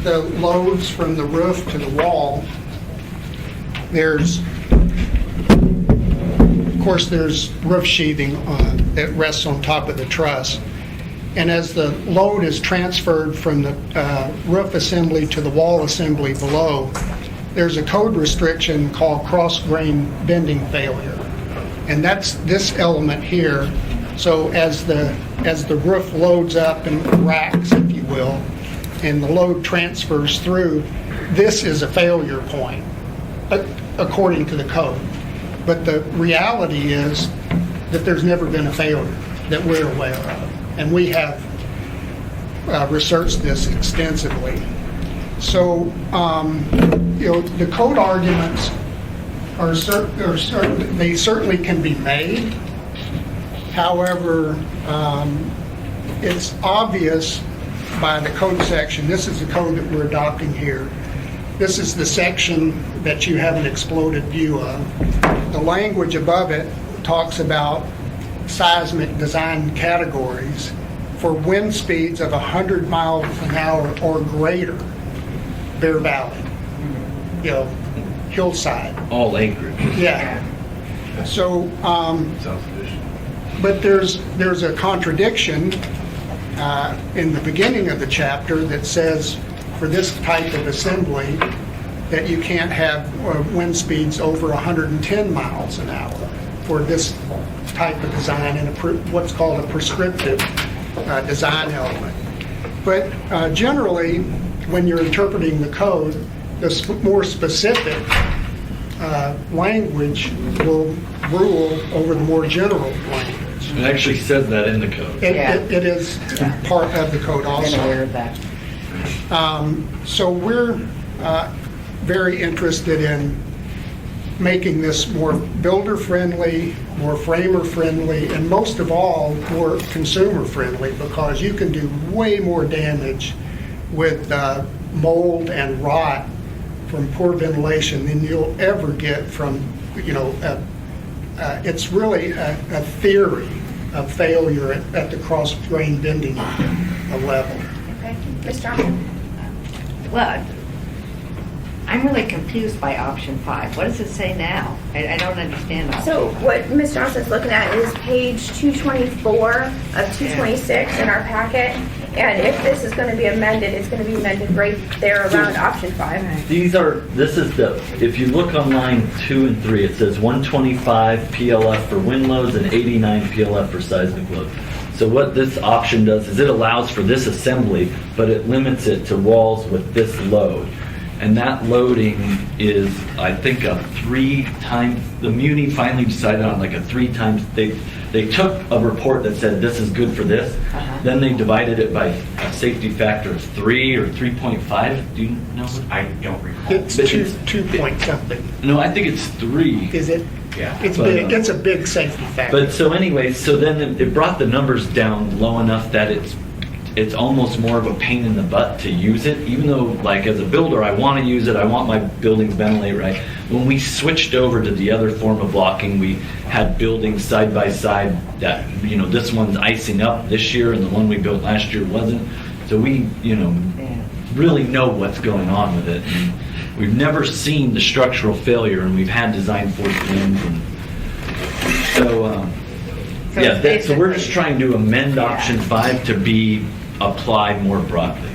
the loads from the roof to the wall, there's roof sheathing that rests on top of the truss. And as the load is transferred from the roof assembly to the wall assembly below, there's a code restriction called cross-grain bending failure. And that's this element here. So as the roof loads up and racks, if you will, and the load transfers through, this is a failure point, according to the code. But the reality is that there's never been a failure that we're aware of. And we have researched this extensively. So, the code arguments they certainly can be made. However, it's obvious by the code section. This is the code that we're adopting here. This is the section that you have an exploded view of. The language above it talks about seismic design categories for wind speeds of 100 miles an hour or greater. Bear Valley. hillside. All acreage. Yeah. So, but there's a contradiction in the beginning of the chapter that says for this type of assembly that you can't have wind speeds over 110 miles an hour for this type of design and what's called a prescriptive design element. But generally, when you're interpreting the code, the more specific language will rule over the more general language. It actually says that in the code. It is part of the code also. I'm aware of that. So we're very interested in making this more builder-friendly, more framer-friendly, and most of all, more consumer-friendly, because you can do way more damage with mold and rot from poor ventilation than you'll ever get from, it's really a theory of failure at the cross-grain bending level. Okay, Ms. Johnson? Well, I'm really confused by option 5. What does it say now? I don't understand option So 5. what Ms. Johnson's looking at is page 224 of 226 in our packet. And if this is going to be amended, it's going to be amended right there around option 5. If you look on line 2 and 3, it says 125 PLF for wind loads and 89 PLF for seismic load. So what this option does is it allows for this assembly, but it limits it to walls with this load. And that loading is, I think, a 3 times, the Muni finally decided on like a 3 times, they took a report that said this is good for this, then they divided it by a safety factor of 3 or 3.5, do you know? I don't recall. It's 2 point something. No, I think it's 3. Is it? Yeah. It's big. It's a big safety factor. But so anyway, so then it brought the numbers down low enough that it's almost more of a pain in the butt to use it, even though, like, as a builder, I want to use it, I want my buildings ventilated right. When we switched over to the other form of blocking, we had buildings side by side that, this one's icing up this year and the one we built last year wasn't. So we, really know what's going on with it. And we've never seen the structural failure, and we've had design force winds. And so, so we're just trying to amend option 5 to be applied more broadly.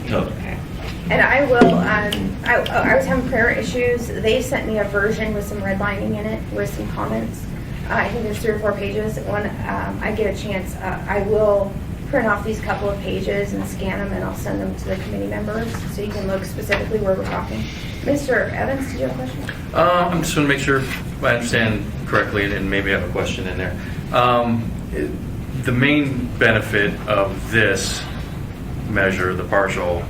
And I will, I was having printer issues. They sent me a version with some redlining in it, with some comments. I think there's 3 or 4 pages. When I get a chance, I will print off these couple of pages and scan them, and I'll send them to the committee members so you can look specifically where we're talking. Mr. Evans, did you have a question? I'm just going to make sure I understand correctly, and maybe I have a question in there. The main benefit of this measure, the partial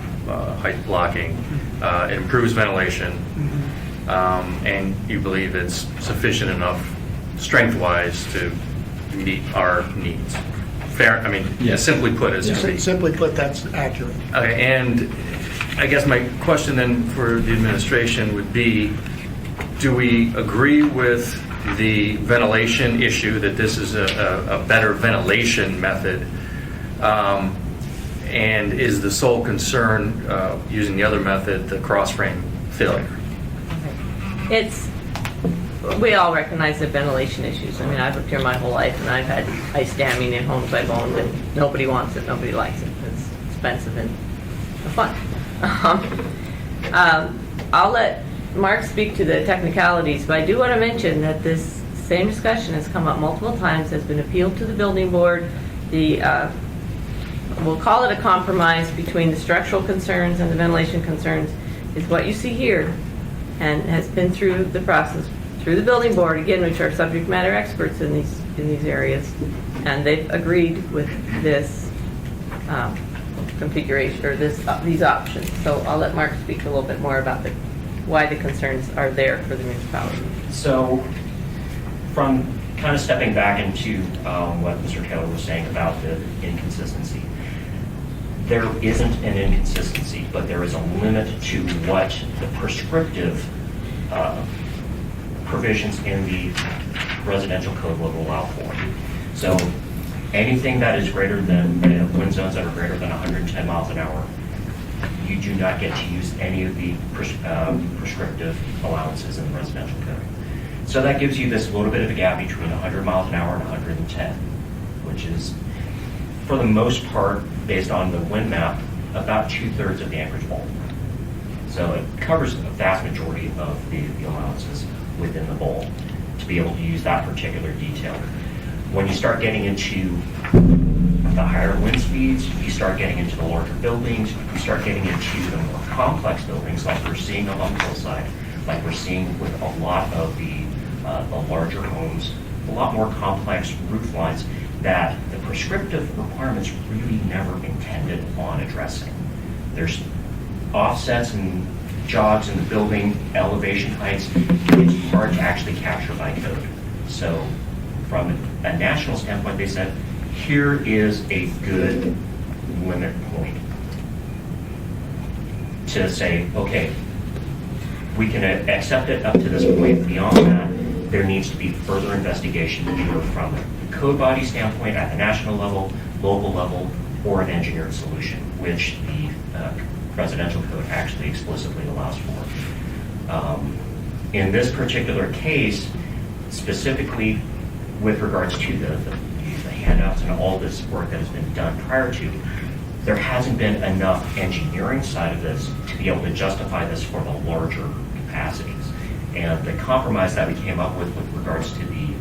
height blocking, it improves ventilation, and you believe it's sufficient enough strength-wise to meet our needs. Fair, I mean, simply put, is to be. Simply put, that's accurate. Okay, and I guess my question then for the administration would be, do we agree with the ventilation issue, that this is a better ventilation method? And is the sole concern, using the other method, the cross-frame failure? We all recognize the ventilation issues. I mean, I've lived here my whole life, and I've had ice damming in homes I've owned, and nobody wants it, nobody likes it. It's expensive and fun. I'll let Mark speak to the technicalities, but I do want to mention that this same discussion has come up multiple times, has been appealed to the building board. We'll call it a compromise between the structural concerns and the ventilation concerns, is what you see here, and has been through the process, through the building board, again, which are subject matter experts in these areas, and they've agreed with this configuration, or these options. So I'll let Mark speak a little bit more about why the concerns are there for the municipality. So, from kind of stepping back into what Mr. Taylor was saying about the inconsistency, there isn't an inconsistency, but there is a limit to what the prescriptive provisions in the residential code will allow for. So anything that is greater than, wind zones that are greater than 110 miles an hour, you do not get to use any of the prescriptive allowances in the residential code. So that gives you this little bit of a gap between 100 miles an hour and 110, which is, for the most part, based on the wind map, about 2/3 of the Anchorage Bowl. So it covers a vast majority of the allowances within the bowl to be able to use that particular detail. When you start getting into the higher wind speeds, you start getting into the larger buildings, you start getting into the more complex buildings like we're seeing along the hillside, like we're seeing with a lot of the larger homes, a lot more complex roof lines that the prescriptive requirements really never intended on addressing. There's offsets and jogs in the building, elevation heights, it's hard to actually capture by code. So from a national standpoint, they said, here is a good limit point to say, okay, we can accept it up to this point. Beyond that, there needs to be further investigation, either from a code body standpoint at the national level, local level, or an engineered solution, which the residential code actually explicitly allows for. In this particular case, specifically with regards to the handouts and all this work that has been done prior to, there hasn't been enough engineering side of this to be able to justify this for the larger capacities. And the compromise that we came up with regards to the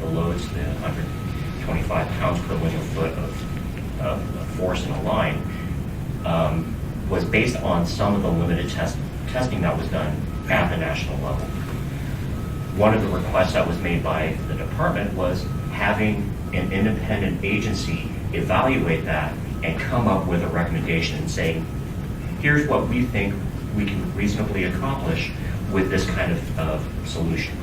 loads, the 125 pounds per linear foot of force in a line, was based on some of the limited testing that was done at the national level. One of the requests that was made by the department was having an independent agency evaluate that and come up with a recommendation saying, here's what we think we can reasonably accomplish with this kind of solution.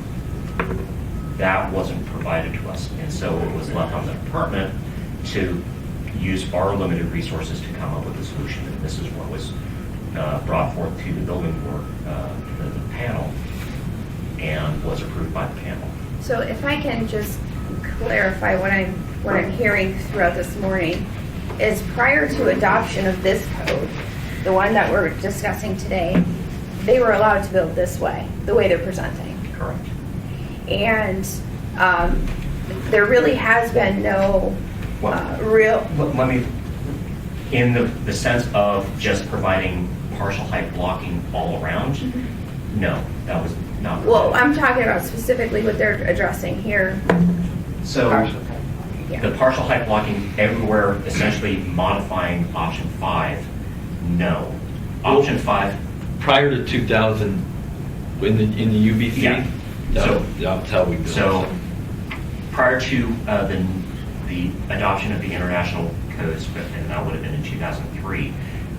That wasn't provided to us, and so it was left on the department to use our limited resources to come up with a solution. And this is what was brought forth to the building board, the panel, and was approved by the panel. So if I can just clarify what I'm hearing throughout this morning, is prior to adoption of this code, the one that we're discussing today, they were allowed to build this way, the way they're presenting. Correct. And there really has been no real... Let me, in the sense of just providing partial height blocking all around, no, that was not. Well, I'm talking about specifically what they're addressing here. So Yeah. the partial height blocking everywhere, essentially modifying option 5, no. Option 5. Prior to 2000, in the UBC, Yeah. that's how we built So it. prior to the adoption of the international codes, and that would have been in 2003,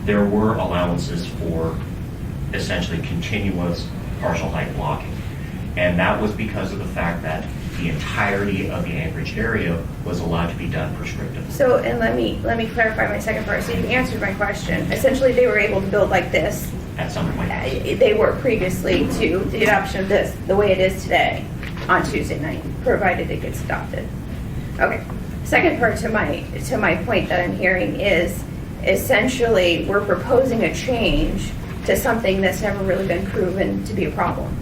there were allowances for essentially continuous partial height blocking. And that was because of the fact that the entirety of the Anchorage area was allowed to be done prescriptively. So, and let me clarify my second part. So you answered my question. Essentially, they were able to build like this. At some point. They were previously to the adoption of this, the way it is today, on Tuesday night, provided it gets adopted. Okay. Second part to my point that I'm hearing is essentially we're proposing a change to something that's never really been proven to be a problem.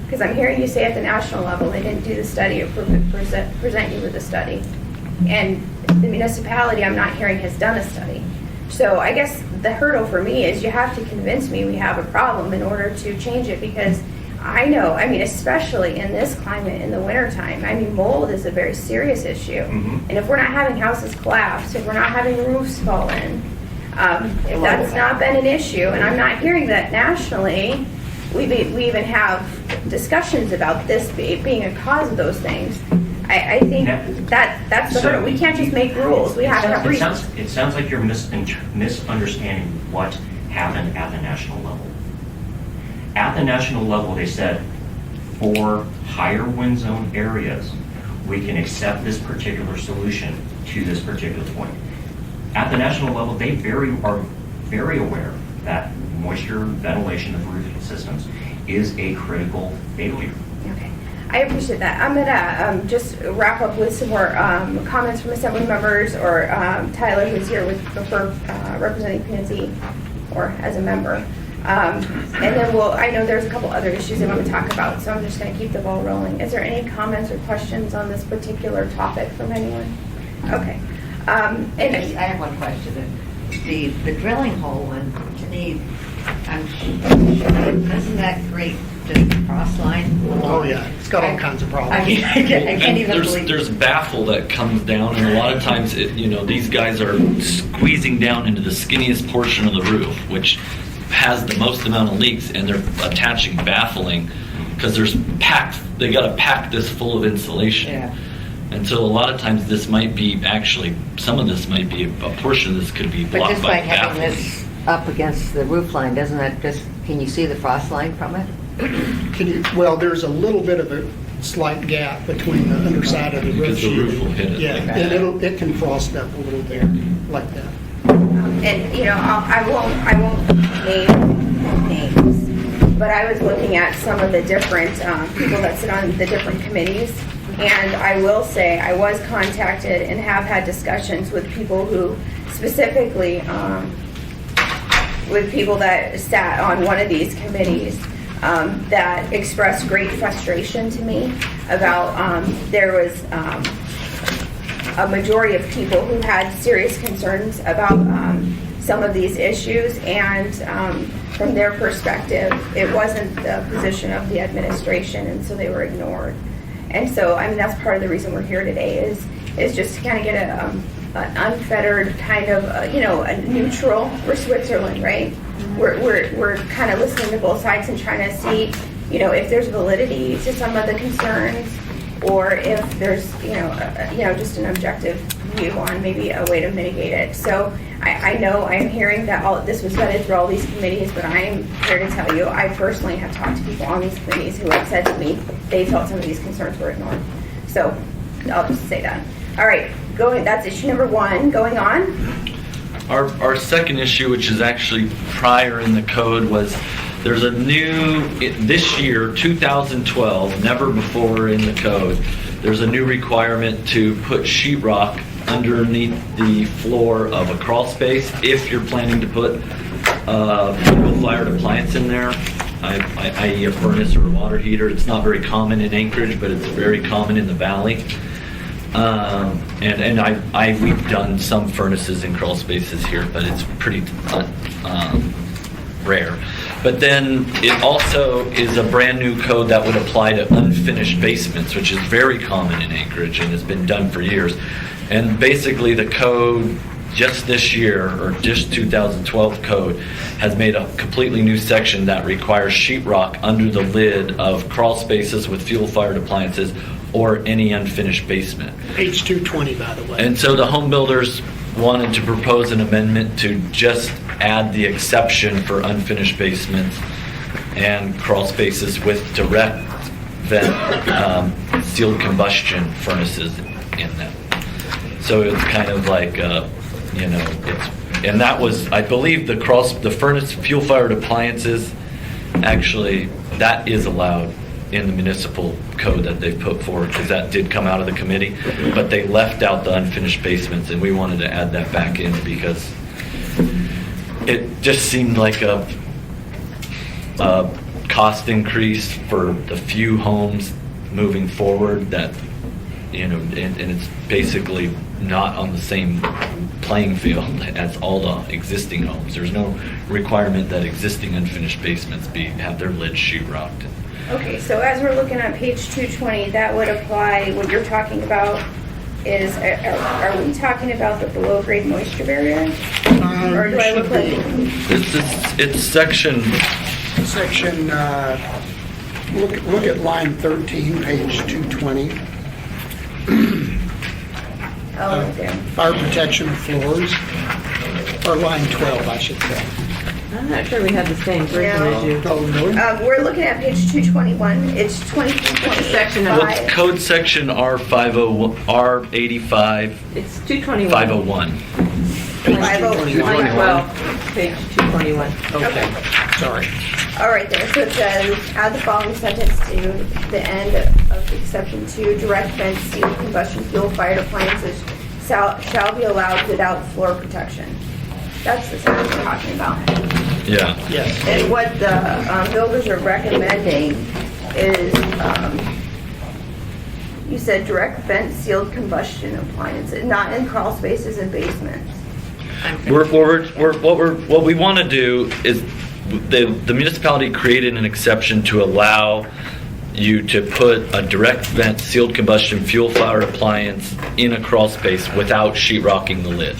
Because I'm hearing you say at the national level they didn't do the study or present you with a study. And the municipality, I'm not hearing, has done a study. So I guess the hurdle for me is you have to convince me we have a problem in order to change it, because I know, I mean, especially in this climate in the wintertime, I mean, mold is a very serious issue. And if we're not having houses collapse, if we're not having roofs fall in, if that's not been an issue, and I'm not hearing that nationally, we even have discussions about this being a cause of those things. I think that's the hurdle. We can't just make rules. We have to have reasons. It sounds like you're misunderstanding what happened at the national level. At the national level, they said, for higher wind zone areas, we can accept this particular solution to this particular point. At the national level, they are very aware that moisture ventilation of roof systems is a critical failure. Okay. I appreciate that. I'm gonna just wrap up with some more comments from assembly members, or Tyler, who's here for representing P&Z, or as a member. And then I know there's a couple other issues I want to talk about, so I'm just going to keep the ball rolling. Is there any comments or questions on this particular topic from anyone? Okay. I have one question. The drilling hole one, to me, doesn't that create just a cross line? Oh, yeah, it's got all kinds of problems. I can't And even believe. there's baffle that comes down, and a lot of times, these guys are squeezing down into the skinniest portion of the roof, which has the most amount of leaks, and they're attaching baffling because they got to pack this full of insulation. Yeah. And so a lot of times this might be some of this might be, a portion of this could be But blocked just by by having baffling. this up against the roof line, doesn't that can you see the frost line from it? Well, there's a little bit of a slight gap between the underside of the roof Because the roof will sheet. hit it. Yeah, like and it can frost up a little bit like that. And I won't name names, but I was looking at some of the different people that sit on the different committees, and I will say I was contacted and have had discussions with people who specifically with people that sat on one of these committees that expressed great frustration to me about there was a majority of people who had serious concerns about some of these issues, and from their perspective, it wasn't the position of the administration, and so they were ignored. And so, that's part of the reason we're here today is just to kind of get an unfettered kind of, a neutral. We're Switzerland, right? We're kind of listening to both sides and trying to see, if there's validity to some of the concerns, or if there's, just an objective view on maybe a way to mitigate it. So I know I'm hearing that this was vetted through all these committees, but I'm here to tell you, I personally have talked to people on these committees who have said to me they felt some of these concerns were ignored. So I'll just say that. All right, that's issue number 1. Going on. Our second issue, which is actually prior in the code, was there's a new, this year, 2012, never before in the code, there's a new requirement to put sheetrock underneath the floor of a crawl space if you're planning to put a fired appliance in there, i.e. a furnace or a water heater. It's not very common in Anchorage, but it's very common in the valley. And we've done some furnaces in crawl spaces here, but it's pretty rare. But then it also is a brand new code that would apply to unfinished basements, which is very common in Anchorage and has been done for years. And basically the code just this year, or just 2012 code, has made a completely new section that requires sheetrock under the lid of crawl spaces with fuel-fired appliances or any unfinished basement. Page 220, by the way. And so the home builders wanted to propose an amendment to just add the exception for unfinished basements and crawl spaces with direct vent sealed combustion furnaces in them. So it's kind of like, and that was, I believe, the furnace fuel-fired appliances, actually, that is allowed in the municipal code that they've put forward, because that did come out of the committee, but they left out the unfinished basements, and we wanted to add that back in because it just seemed like a cost increase for the few homes moving forward that, and it's basically not on the same playing field as all the existing homes. There's no requirement that existing unfinished basements have their lids sheetrocked. Okay, so as we're looking at page 220, that would apply, what you're talking about is, are we talking about the below grade moisture barrier? Or do I look like? It's section, look at line 13, page 220. Oh, okay. Fire protection of floors, or line 12, I should say. I'm not sure we have the same version as you. Oh, really? We're looking at page 221. It's 2320. Section well, of it's code section R50, R85, It's 221. 501. 2012, page 221. Okay, sorry. All right there, so it says, add the following sentence to the end of exception 2, direct vent sealed combustion fuel fired appliances shall be allowed without floor protection. That's the sentence we're talking about. Yeah. Yes. And what the builders are recommending is, you said direct vent sealed combustion appliances, not in crawl spaces and basements. What we want to do is the municipality created an exception to allow you to put a direct vent sealed combustion fuel fired appliance in a crawl space without sheetrocking the lid.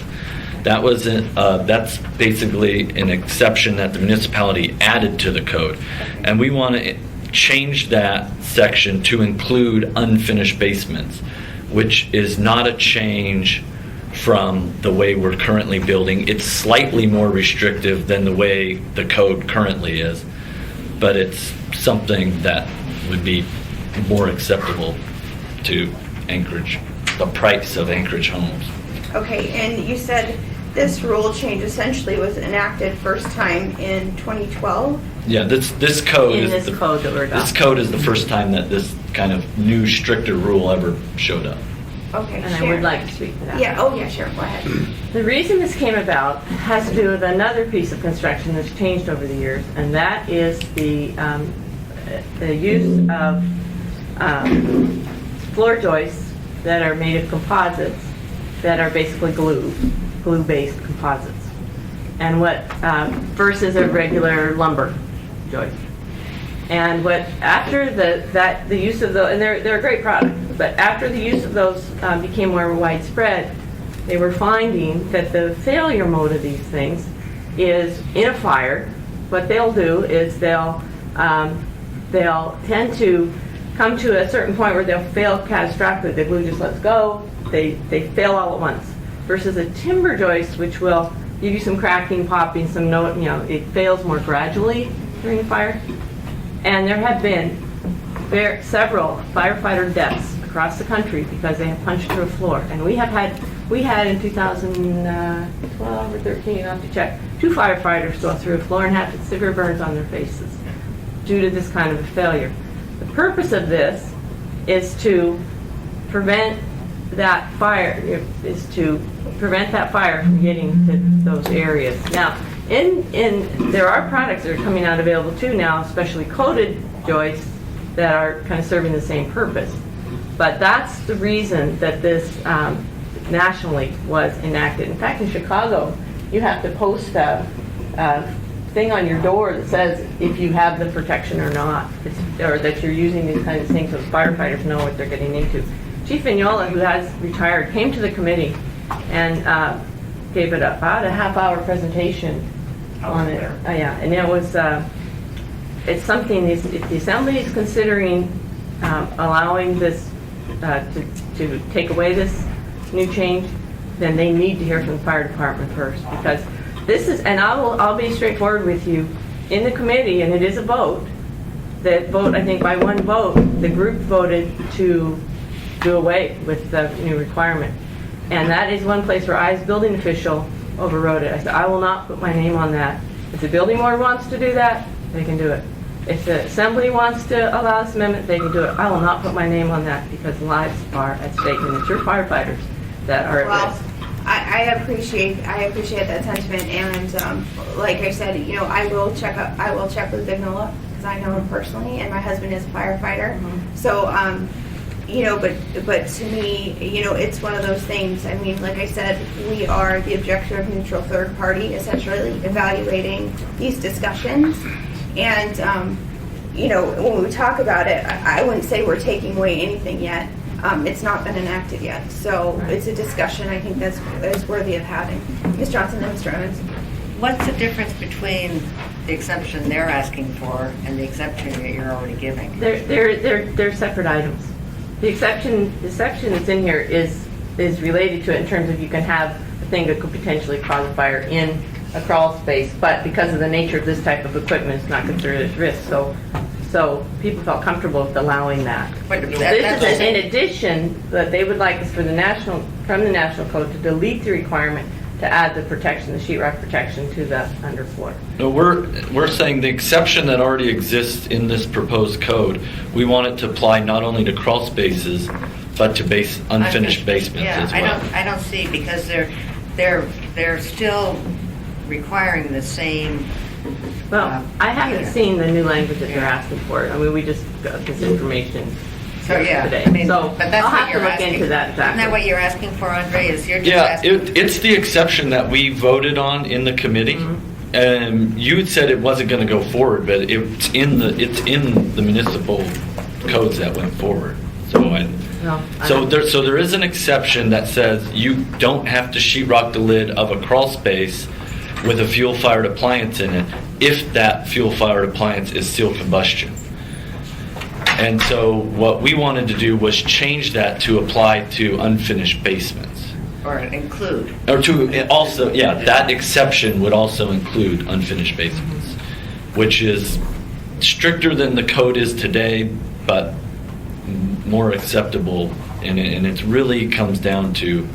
That's basically an exception that the municipality added to the code, and we want to change that section to include unfinished basements, which is not a change from the way we're currently building. It's slightly more restrictive than the way the code currently is, but it's something that would be more acceptable to Anchorage, the price of Anchorage homes. Okay, and you said this rule change essentially was enacted first time in 2012? Yeah, this code In is this code that we're this adopting. code is the first time that this kind of new stricter rule ever showed up. Okay, And I Sharon. would like to speak to that. Yeah, oh yeah, Sharon, go ahead. The reason this came about has to do with another piece of construction that's changed over the years, and that is the use of floor joists that are made of composites that are basically glue-based composites, and what versus a regular lumber joist. And what after the use of those, and they're a great product, but after the use of those became more widespread, they were finding that the failure mode of these things is in a fire. What they'll do is they'll tend to come to a certain point where they'll fail catastrophically. The glue just lets go. They fail all at once. Versus a timber joist, which will give you some cracking, popping, it fails more gradually during a fire. And there have been several firefighter deaths across the country because they have punched through a floor. And we had in 2012 or 13, I'll have to check, 2 firefighters go through a floor and had severe burns on their faces due to this kind of a failure. The purpose of this is to prevent that fire, from getting to those areas. Now, there are products that are coming out available too now, especially coated joists that are kind of serving the same purpose. But that's the reason that this nationally was enacted. In fact, in Chicago, you have to post a thing on your door that says if you have the protection or not, or that you're using these kinds of things so firefighters know what they're getting into. Chief Vignola, who has retired, came to the committee and gave it about a half-hour presentation on it. Yeah, and it was, it's something, if the Assembly is considering allowing this, to take away this new change, then they need to hear from the fire department first, because this is, and I'll be straightforward with you, in the committee, and it is a vote, I think by one vote, the group voted to do away with the new requirement. And that is one place where I, as building official, overrode it. I said, I will not put my name on that. If the building board wants to do that, they can do it. If the Assembly wants to allow this amendment, they can do it. I will not put my name on that because lives are at stake, and it's your firefighters that are at risk. I appreciate that sentiment, and like I said, I will check with Vignola because I know him personally, and my husband is a firefighter. Mm-hmm. So, but to me, it's one of those things. I mean, like I said, we are the objective neutral third party, essentially evaluating these discussions, and when we talk about it, I wouldn't say we're taking away anything yet. It's not been enacted yet, so it's a discussion I think that's worthy of having. Ms. Johnson and Mr. Evans. What's the difference between the exception they're asking for and the exception that you're already giving? They're separate items. The section that's in here is related to it in terms of you can have a thing that could potentially cause a fire in a crawl space, but because of the nature of this type of equipment, it's not considered as risk. So people felt comfortable with allowing that. But This is in addition that they would like us from the national code to delete the requirement to add the protection, the sheetrock protection to the underfloor. No, we're saying the exception that already exists in this proposed code, we want it to apply not only to crawl spaces, but to unfinished basements as well. Yeah, I don't see, because they're still requiring the same. Well, I haven't seen the new language that they're asking for. I mean, we just got this information So, yeah, today. I mean, So but that's I'll what have to you're look asking. into that Isn't that exactly. what you're asking for, Andre? Is you're just Yeah, asking? it's the exception that we voted on in the committee. And you had said it wasn't going to go forward, but it's in the municipal codes that went forward. So there is an exception that says you don't have to sheetrock the lid of a crawl space with a fuel-fired appliance in it if that fuel-fired appliance is seal combustion. And so what we wanted to do was change that to apply to unfinished basements. Or include. Or to also, yeah, that exception would also include unfinished basements, which is stricter than the code is today, but more acceptable. And it really comes down to,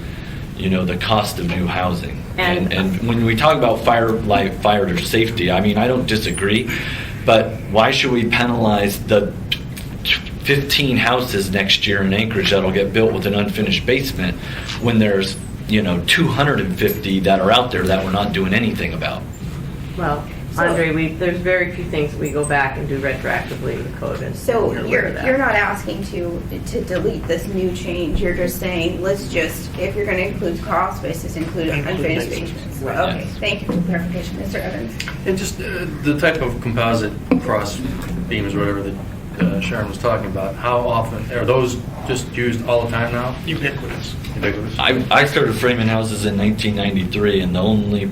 the cost of new housing. And when we talk about fire safety, I mean, I don't disagree, but why should we penalize the 15 houses next year in Anchorage that'll get built with an unfinished basement when there's 250 that are out there that we're not doing anything about? Well, Andre, there's very few things we go back and do retroactively in the code. And So we're aware of that. you're not asking to delete this new change, you're just saying, let's just, if you're gonna include crawl spaces, include unfinished basements. Okay, thank you for the clarification, Mr. Evans. And just the type of composite cross beams, whatever that Sharon was talking about, how often, are those just used all the time now? Ubiquitous. Ubiquitous? I started framing houses in 1993, and the only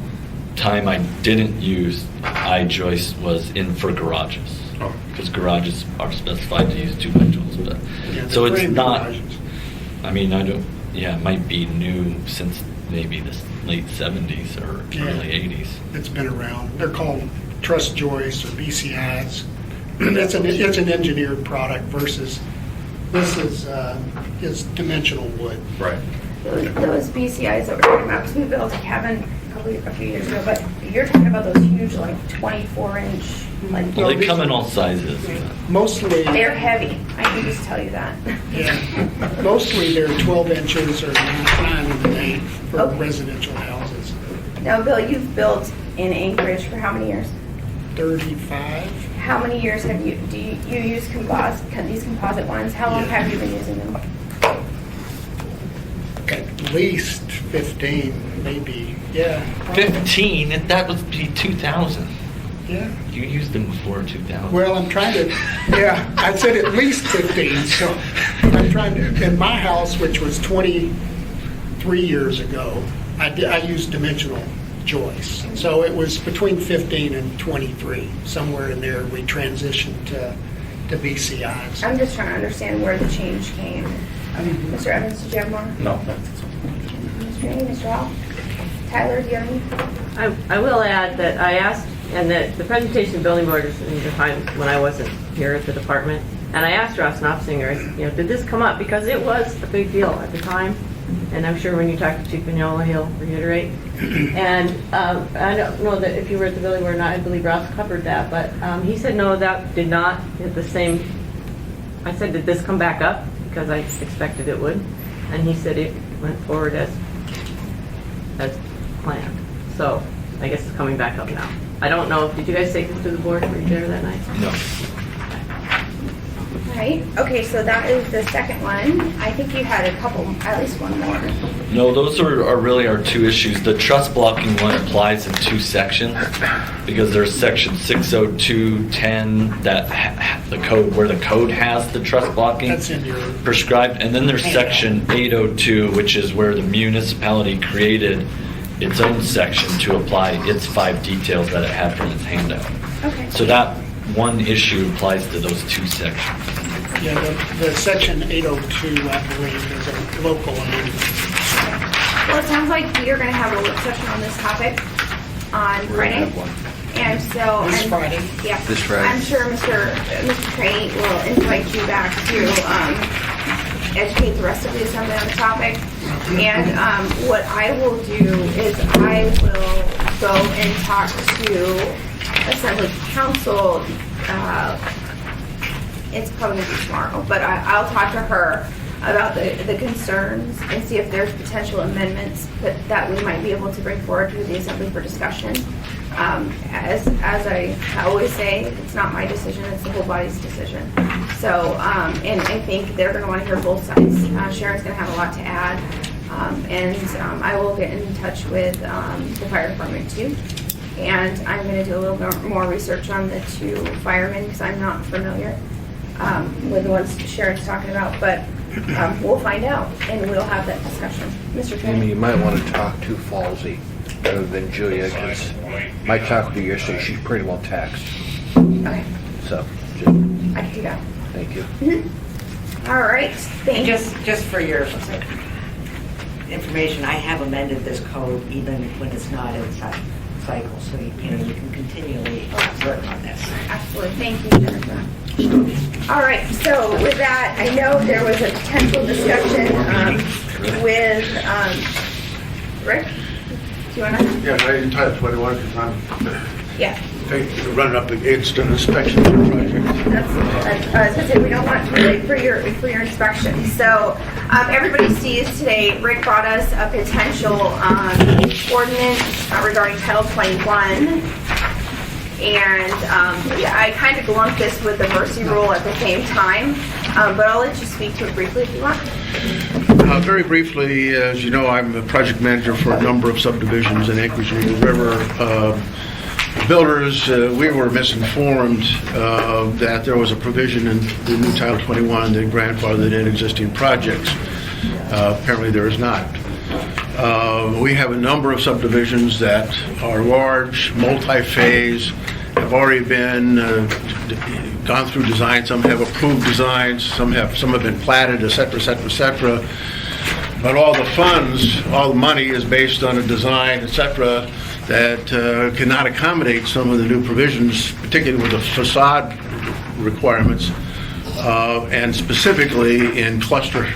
time I didn't use I-joist was for garages. Oh. Because garages are specified to use 2x12s, but so it's frame not. garages. I mean, it might be new since maybe the late 70s or early 80s. It's been around. They're called truss joists or BCIs. It's an engineered product versus this is dimensional wood. Right. Those BCIs that we're talking about, because we built a cabin a few years ago, but you're talking about those huge, like 24-inch, like. Well, they come in all sizes. Mostly. They're heavy, I can just tell you that. Yeah. Mostly they're 12 inches or 9 in length for Okay. residential houses. Now, Bill, you've built in Anchorage for how many years? 35. How many years do you use these composite ones? How long have you been using them? At least 15, maybe. Yeah. probably. 15? That would be 2000. Yeah. You used them before 2000. Well, I'm trying to, yeah, I said at least 15, so I'm trying to, in my house, which was 23 years ago, I used dimensional joists. So it was between 15 and 23, somewhere in there, we transitioned to BCIs. I'm just trying to understand where the change came. Mr. Evans, did you have more? No. Mr. Amy, Mr. Hall? Tyler, do you have any? I will add that I asked, and that the presentation of building board is in the time when I wasn't here at the department, and I asked Ross Knopfinger, did this come up? Because it was a big deal at the time, and I'm sure when you talk to Chief Vignola, he'll reiterate. And I don't know that if you were at the building board or not, I believe Ross covered that, but he said no, that did not hit the same. I said, did this come back up? Because I expected it would, and he said it went forward as planned. So I guess it's coming back up now. I don't know, did you guys take this to the board? Were you there that night? No. All right, okay, so that is the second one. I think you had a couple, at least one more. No, those are really our two issues. The truss blocking one applies in two sections because there's section 60210 that the code where the code has the truss blocking That's in your prescribed, and then there's section 802, which is where the municipality created its own section to apply its 5 details that it had from its handout. Okay. So that one issue applies to those two sections. Yeah, the section 802, I believe, is a local amendment. Well, it sounds like you're going to have a work session on this topic on Friday. And so. This Friday? Yeah. This Friday. I'm sure Mr. Trainee will invite you back to educate the rest of the assembly on the topic. And what I will do is I will go and talk to Assembly Council. It's probably going to be tomorrow, but I'll talk to her about the concerns and see if there's potential amendments that we might be able to bring forward to the Assembly for discussion. As I always say, it's not my decision, it's the whole body's decision. So, and I think they're going to want to hear both sides. Sharon's going to have a lot to add. I will get in touch with the fire department too. And I'm going to do a little more research on the 2 firemen because I'm not familiar with the ones Sharon's talking about. But we'll find out and we'll have that discussion. Mr. Amy, Kenny? you might want to talk to Falsey rather than Julia, because I talked to her yesterday, she's pretty well taxed. Okay, So, I can do that. thank you. All right, thank you. Just for your information, I have amended this code even when it's not in cycle, so you can continually work on this. Absolutely, thank you, Jennifer. All right, so with that, I know there was a potential discussion with Rick. Do you want to? Yeah, right in Title 21, because I'm Yeah. running up against an inspection project. That's, I was gonna say, we don't want to wait for your inspection. So, everybody sees today, Rick brought us a potential ordinance regarding Title 21. And I kind of lumped this with the mercy rule at the same time, but I'll let you speak to it briefly if you want. Very briefly, as you know, I'm a project manager for a number of subdivisions in Anchorage and Eagle River. Builders, we were misinformed that there was a provision in the new Title 21 that grandfathered in existing projects. Apparently there is not. We have a number of subdivisions that are large, multi-phase, have already been gone through design. Some have approved designs, some have been platted, et cetera, et cetera, et cetera. But all the funds, all the money is based on a design, et cetera, that cannot accommodate some of the new provisions, particularly with the facade requirements, and specifically in cluster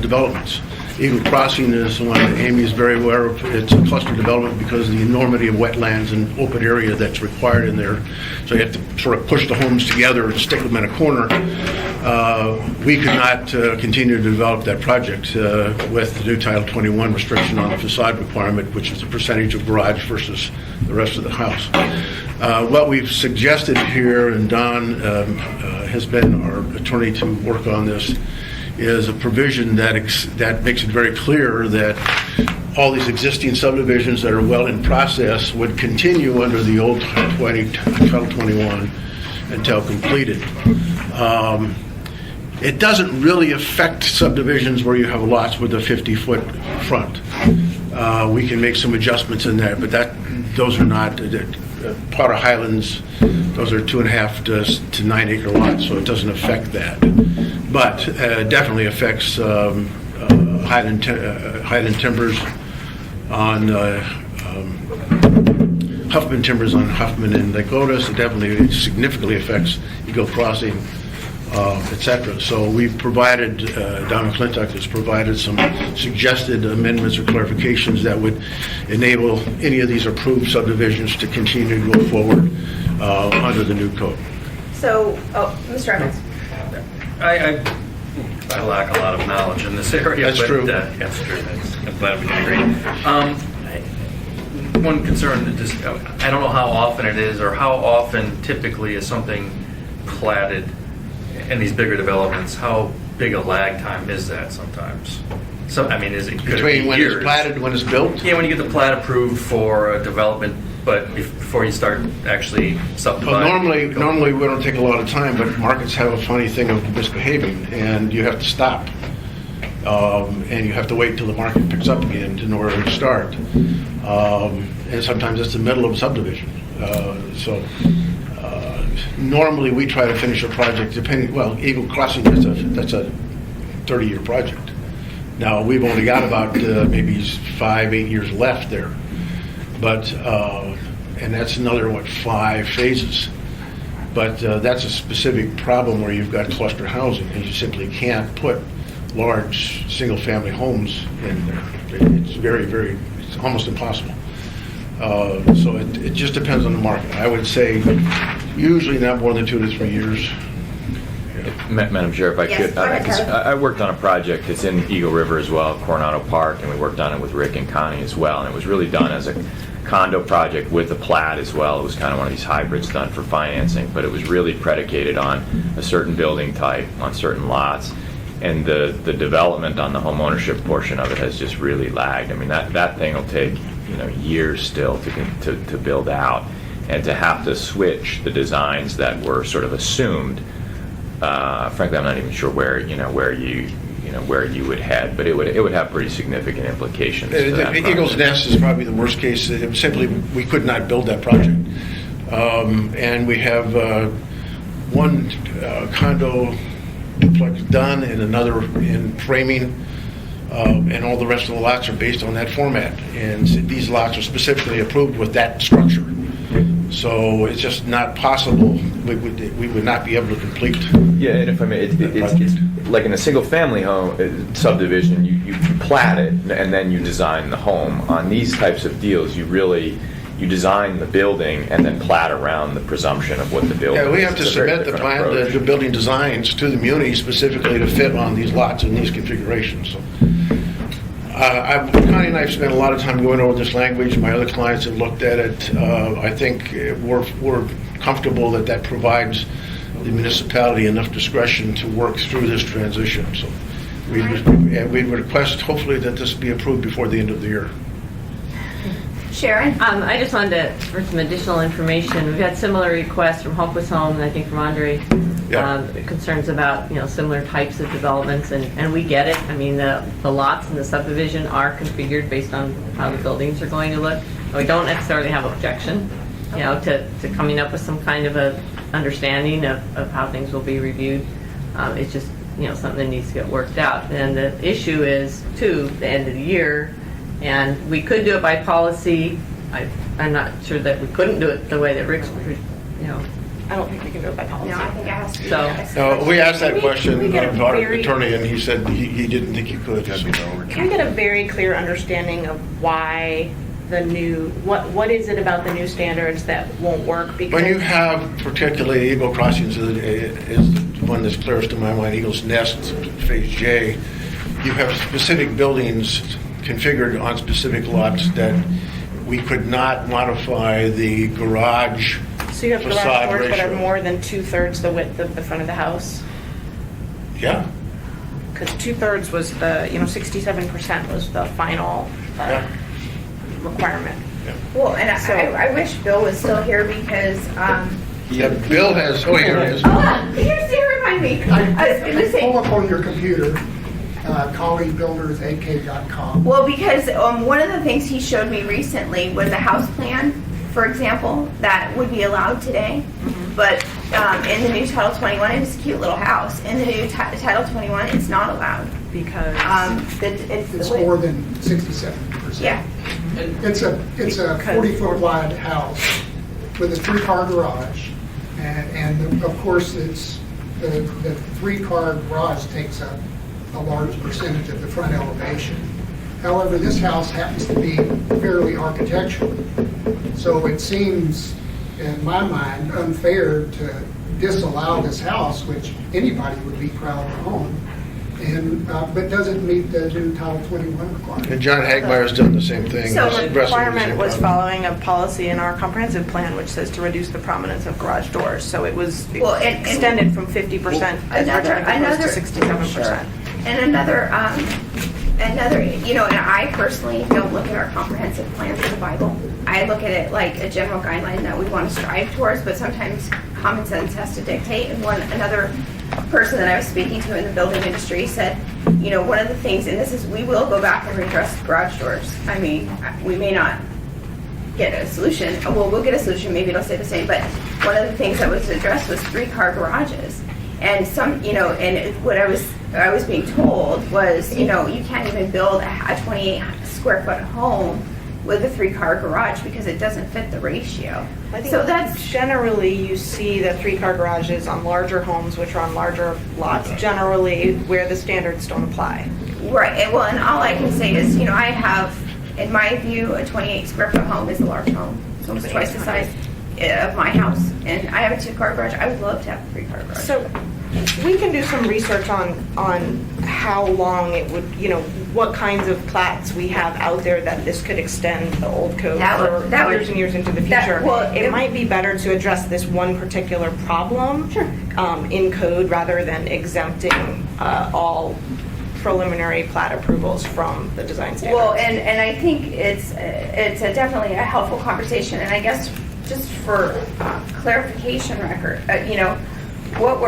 developments. Eagle Crossing is one that Amy is very aware of. It's a cluster development because of the enormity of wetlands and open area that's required in there. So you have to sort of push the homes together and stick them in a corner. We could not continue to develop that project with the new Title 21 restriction on the facade requirement, which is the percentage of garage versus the rest of the house. What we've suggested here, and Don has been our attorney to work on this, is a provision that makes it very clear that all these existing subdivisions that are well in process would continue under the old Title 21 until completed. It doesn't really affect subdivisions where you have lots with a 50-foot front. We can make some adjustments in there, but those are not Potter Highlands. Those are 2.5 to 9 acre lots, so it doesn't affect that. But definitely affects Highland Timbers on Huffman Timbers on Huffman and Lake Otis. It definitely significantly affects Eagle Crossing, etc. So we've provided, Don McClintock has provided some suggested amendments or clarifications that would enable any of these approved subdivisions to continue to go forward under the new code. So, Mr. Evans. I lack a lot of knowledge in this area. That's true. That's true. I'm glad we can agree. One concern, I don't know how often it is, or how often typically is something platted in these bigger developments. How big a lag time is that sometimes? So, I mean, could it be Between when years? it's platted, when it's built? Yeah, when you get the plat approved for a development, but before you start actually subdividing. Well, normally we don't take a lot of time, but markets have a funny thing of misbehaving, and you have to stop. And you have to wait till the market picks up again in order to start. And sometimes it's the middle of a subdivision. Normally we try to finish a project Eagle Crossing, that's a 30-year project. Now, we've only got about maybe 5-8 years left there. But, and that's another, 5 phases. But that's a specific problem where you've got cluster housing, and you simply can't put large, single-family homes in there. It's almost impossible. So it just depends on the market. I would say usually not more than 2 to 3 years. Madam Chair, if I Yes, could, go ahead, Tyler. I worked on a project that's in Eagle River as well, Coronado Park, and we worked on it with Rick and Connie as well. And it was really done as a condo project with a plat as well. It was kind of one of these hybrids done for financing, but it was really predicated on a certain building type, on certain lots. And the development on the home ownership portion of it has just really lagged. I mean, that thing will take, years still to build out. And to have to switch the designs that were sort of assumed, frankly, I'm not even sure where you would head, but it would have pretty significant implications. to that The Eagle's project. Nest is probably the worst case. Simply, we could not build that project. And we have one condo duplex done and another in framing, and all the rest of the lots are based on that format. And these lots are specifically approved with that structure. So it's just not possible. We would not be able to complete. Yeah, and if I may, it's like in a single-family home subdivision, you plat it and then you design the home. On these types of deals, you design the building and then plat around the presumption of what the building is. Yeah, we have to It's a very submit the different plan, approach. the building designs to the muni specifically to fit on these lots and these configurations. So, Connie and I have spent a lot of time going over this language. My other clients have looked at it. I think we're comfortable that provides the municipality enough discretion to work through this transition. So we request hopefully that this be approved before the end of the year. Sharon? I just wanted for some additional information. We've had similar requests from Hopeless Home and I think from Andre, concerns about, similar types of developments, and we get it. I mean, the lots in the subdivision are configured based on how the buildings are going to look. And we don't necessarily have objection, to coming up with some kind of a understanding of how things will be reviewed. It's just, something that needs to get worked out. And the issue is, too, the end of the year, and we could do it by policy. I'm not sure that we couldn't do it the way that Rick's, I don't think we can do it by policy. No, I think it has to be. So- We asked that question we get a of our very- attorney, and he said he didn't think you could. Can we get a very clear understanding of why what is it about the new standards that won't work? Because When you have, particularly Eagle Crossings is the one that's clearest to my mind, Eagle's Nest, Phase J, you have specific buildings configured on specific lots that we could not modify the garage so you have garage facade doors that are ratio. more than 2/3 the width of the front of the house. Yeah. Because 2/3 was the 67% was the final requirement. Well, and I wish Bill was still here because, Yeah, Bill has, oh, here it is. here's to remind me. I was going to say. Pull up on your computer, collegebuildersak.com. Well, because one of the things he showed me recently was a house plan, for example, that would be allowed today. But in the new Title 21, it's a cute little house. In the new Title 21, it's not allowed. Because It's more than 67%. Yeah. It's a 40-foot wide house with a 3-car garage, and of course, it's the 3-car garage takes up a large percentage of the front elevation. However, this house happens to be fairly architectural, so it seems, in my mind, unfair to disallow this house, which anybody would be proud to own, but doesn't meet the new Title 21 requirement. And John Hagmeyer's done the same thing. So He's the wrestling with the requirement same was problem. following a policy in our comprehensive plan, which says to reduce the prominence of garage doors. So it was extended from 50% as we're trying to propose to 67%. And another, and I personally don't look at our comprehensive plans as a Bible. I look at it like a general guideline that we want to strive towards, but sometimes common sense has to dictate. And another person that I was speaking to in the building industry said, one of the things, and this is, we will go back and redress garage doors. I mean, we may not get a solution. Well, we'll get a solution. Maybe it'll stay the same. But one of the things that was addressed was 3-car garages. And and what I was being told was, you can't even build a 28 square foot home with a 3-car garage because it doesn't fit the ratio. I think So that's, generally you see the 3-car garages on larger homes, which are on larger lots, generally where the standards don't apply. right, and well, and all I can say is, you know, I have, in my view, a 28 square foot home is a large home. It's almost twice the size of my house, and I have a 2-car garage. I would love to have a 3-car garage. So we can do some research on how long it would, you know, what kinds of plats we have out there that this could extend the old code That would- years and years into the that- future. well, It might be better to address this one particular problem in code rather than exempting all preliminary plat approvals from the design standards. Well, and I think it's definitely a helpful conversation, and I guess just for clarification record, you know, what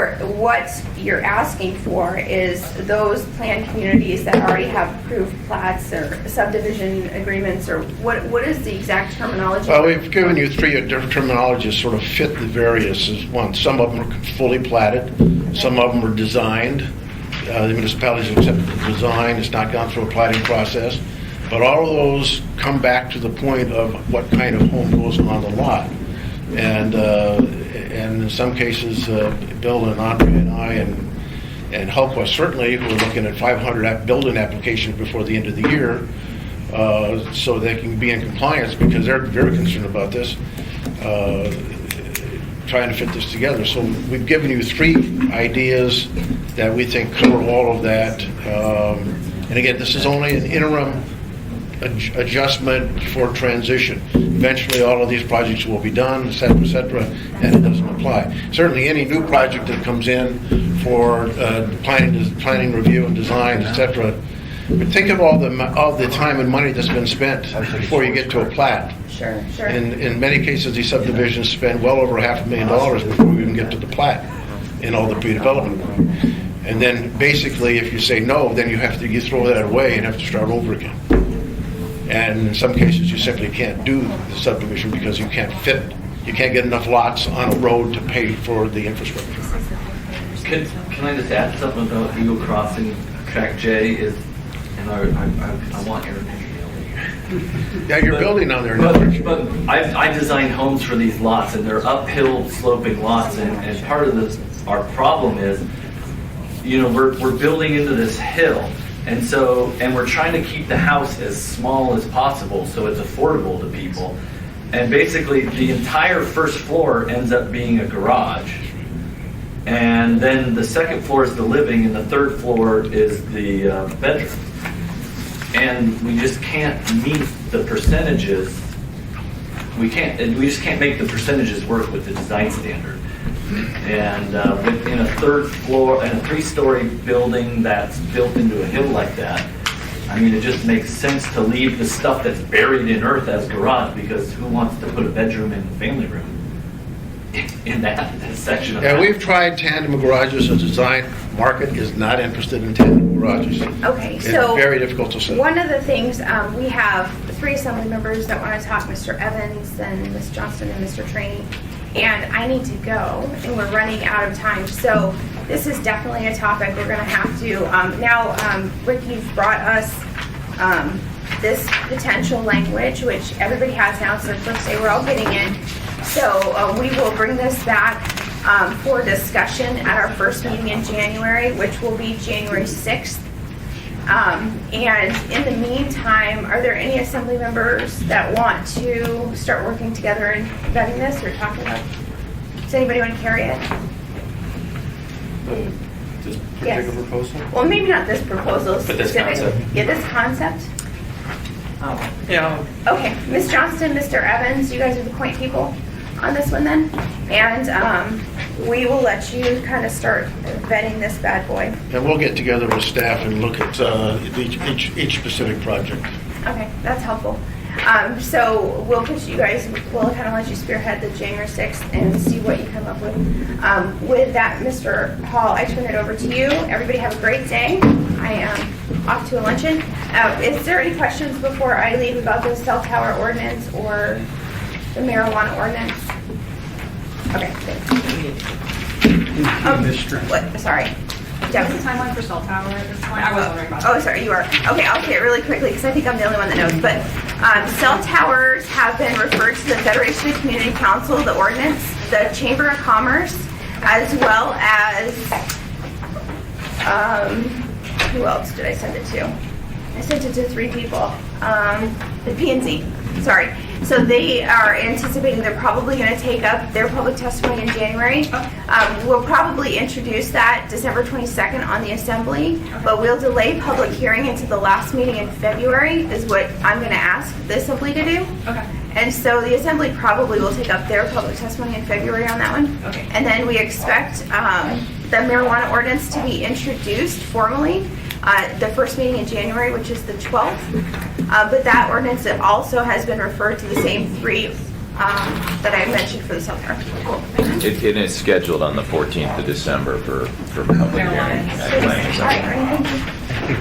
you're asking for is those planned communities that already have approved plats or subdivision agreements, or what is the exact terminology? Well, we've given you 3 different terminologies sort of fit the various as one. Some of them are fully platted, some of them are designed. The municipalities accepted the design, it's not gone through a platting process. But all of those come back to the point of what kind of home goes on the lot. And in some cases, Bill and Andre and I and HealthQuest certainly, who are looking at 500 building applications before the end of the year, so they can be in compliance because they're very concerned about this, trying to fit this together. So we've given you 3 ideas that we think cover all of that. And again, this is only an interim adjustment for transition. Eventually, all of these projects will be done, et cetera, and it doesn't apply. Certainly, any new project that comes in for planning review and design, et cetera, but think of all the time and money that's been spent before you get to a plat. Sure. In many cases, these subdivisions spend well over $500,000 before we even get to the plat in all the pre-development work. And then basically, if you say no, then you throw that away and have to start over again. And in some cases, you simply can't do the subdivision because you can't get enough lots on a road to pay for the infrastructure. Can I just add something about Eagle Crossing Track J is, and I want your opinion. Yeah, you're building on there now. But I designed homes for these lots, and they're uphill sloping lots, and part of our problem is, you know, we're building into this hill, and we're trying to keep the house as small as possible so it's affordable to people. And basically, the entire first floor ends up being a garage. And then the second floor is the living, and the third floor is the bedroom. And we just can't meet the percentages. We just can't make the percentages work with the design standard. And in a third floor, in a 3-story building that's built into a hill like that, I mean, it just makes sense to leave the stuff that's buried in earth as garage, because who wants to put a bedroom and family room in that section of the Yeah, house? we've tried tandem garages. The design market is not interested in tandem garages. Okay, It's so very difficult to sell. one of the things, we have 3 assembly members that want to talk, Mr. Evans and Ms. Johnston and Mr. Trainee, and I need to go, and we're running out of time. So this is definitely a topic we're going to have to, Rick, you've brought us this potential language, which everybody has now. It's their first day we're all getting in. So we will bring this back for discussion at our first meeting in January, which will be January 6th. And in the meantime, are there any assembly members that want to start working together in vetting this or talking about? Does anybody want to carry it? This Yes. particular proposal? Well, maybe not this proposal. But this specific. concept. Yeah, this concept. Yeah. Okay, Ms. Johnston, Mr. Evans, you guys are the point people on this one then. And we will let you kind of start vetting this bad boy. And we'll get together with staff and look at each specific project. Okay, that's helpful. So we'll put you guys, we'll kind of let you spearhead the January 6th and see what you come up with. With that, Mr. Hall, I turn it over to you. Everybody have a great day. I am off to a luncheon. Is there any questions before I leave about the cell tower ordinance or the marijuana ordinance? Okay, thanks. What, sorry. What's the timeline for cell tower at this point? I wasn't worried about that. Oh, sorry, you are. Okay, I'll say it really quickly because I think I'm the only one that knows. But Cell towers have been referred to the Federation of Community Council, the ordinance, the Chamber of Commerce, as well as, who else did I send it to? I sent it to 3 people. The P&Z, sorry. So they are anticipating they're probably going to take up their public testimony in January. We'll probably introduce that December 22nd on the Assembly, but we'll delay public hearing into the last meeting in February is what I'm going to ask the Assembly to do. Okay. And so the Assembly probably will take up their public testimony in February on that one. Okay. And then we expect the marijuana ordinance to be introduced formally the first meeting in January, which is the 12th. But that ordinance also has been referred to the same 3 that I mentioned for the cell tower. Cool. It is scheduled on the 14th of December for public hearing. at Planning All Center. right, Ernie, thank you.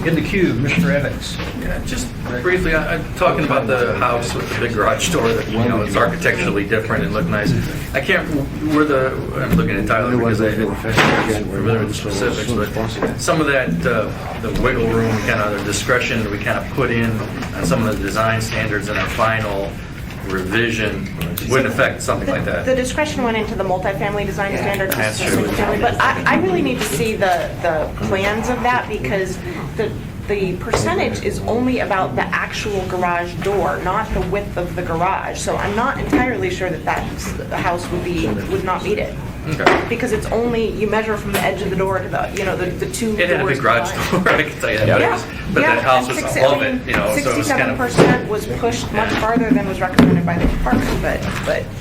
In the queue, Mr. Evans. Yeah, just briefly, I'm talking about the house with the big garage door that, you know, it's architecturally different and look nice. I can't, I'm looking at Tyler because I'm familiar with the specifics, but some of that, the wiggle room, kind of the discretion that we kind of put in on some of the design standards in our final revision wouldn't affect something like that. The discretion went into the multifamily design standards. That's true. But I really need to see the plans of that because the percentage is only about the actual garage door, not the width of the garage. So I'm not entirely sure that the house would not meet it. Okay. Because it's only, you measure from the edge of the door to the 2 doors. It had a big garage door, I can tell you that. Yeah. But that house was above it, you know, so it was kind of. 67% was pushed much farther than was recommended by the department, but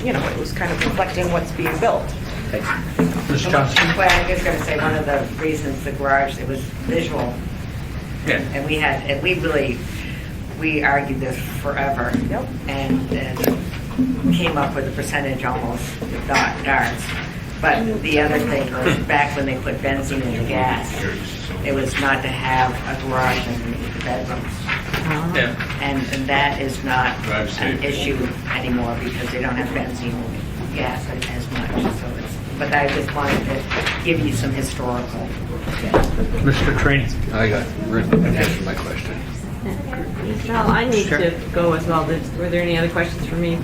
it was kind of reflecting what's being built. Ms. Johnson? Well, I was going to say, one of the reasons the garage, it was visual. Yeah. And we argued this forever. Yep. And came up with a percentage almost darts. But the other thing was back when they put benzene in the gas, it was not to have a garage underneath the bedrooms. Yeah. And that is not an issue anymore because they don't have benzene in gas as much. So but I just wanted to give you some historical. Mr. Trainee. I got written answer my question. Well, I need Sure. to go as well. Were there any other questions for me?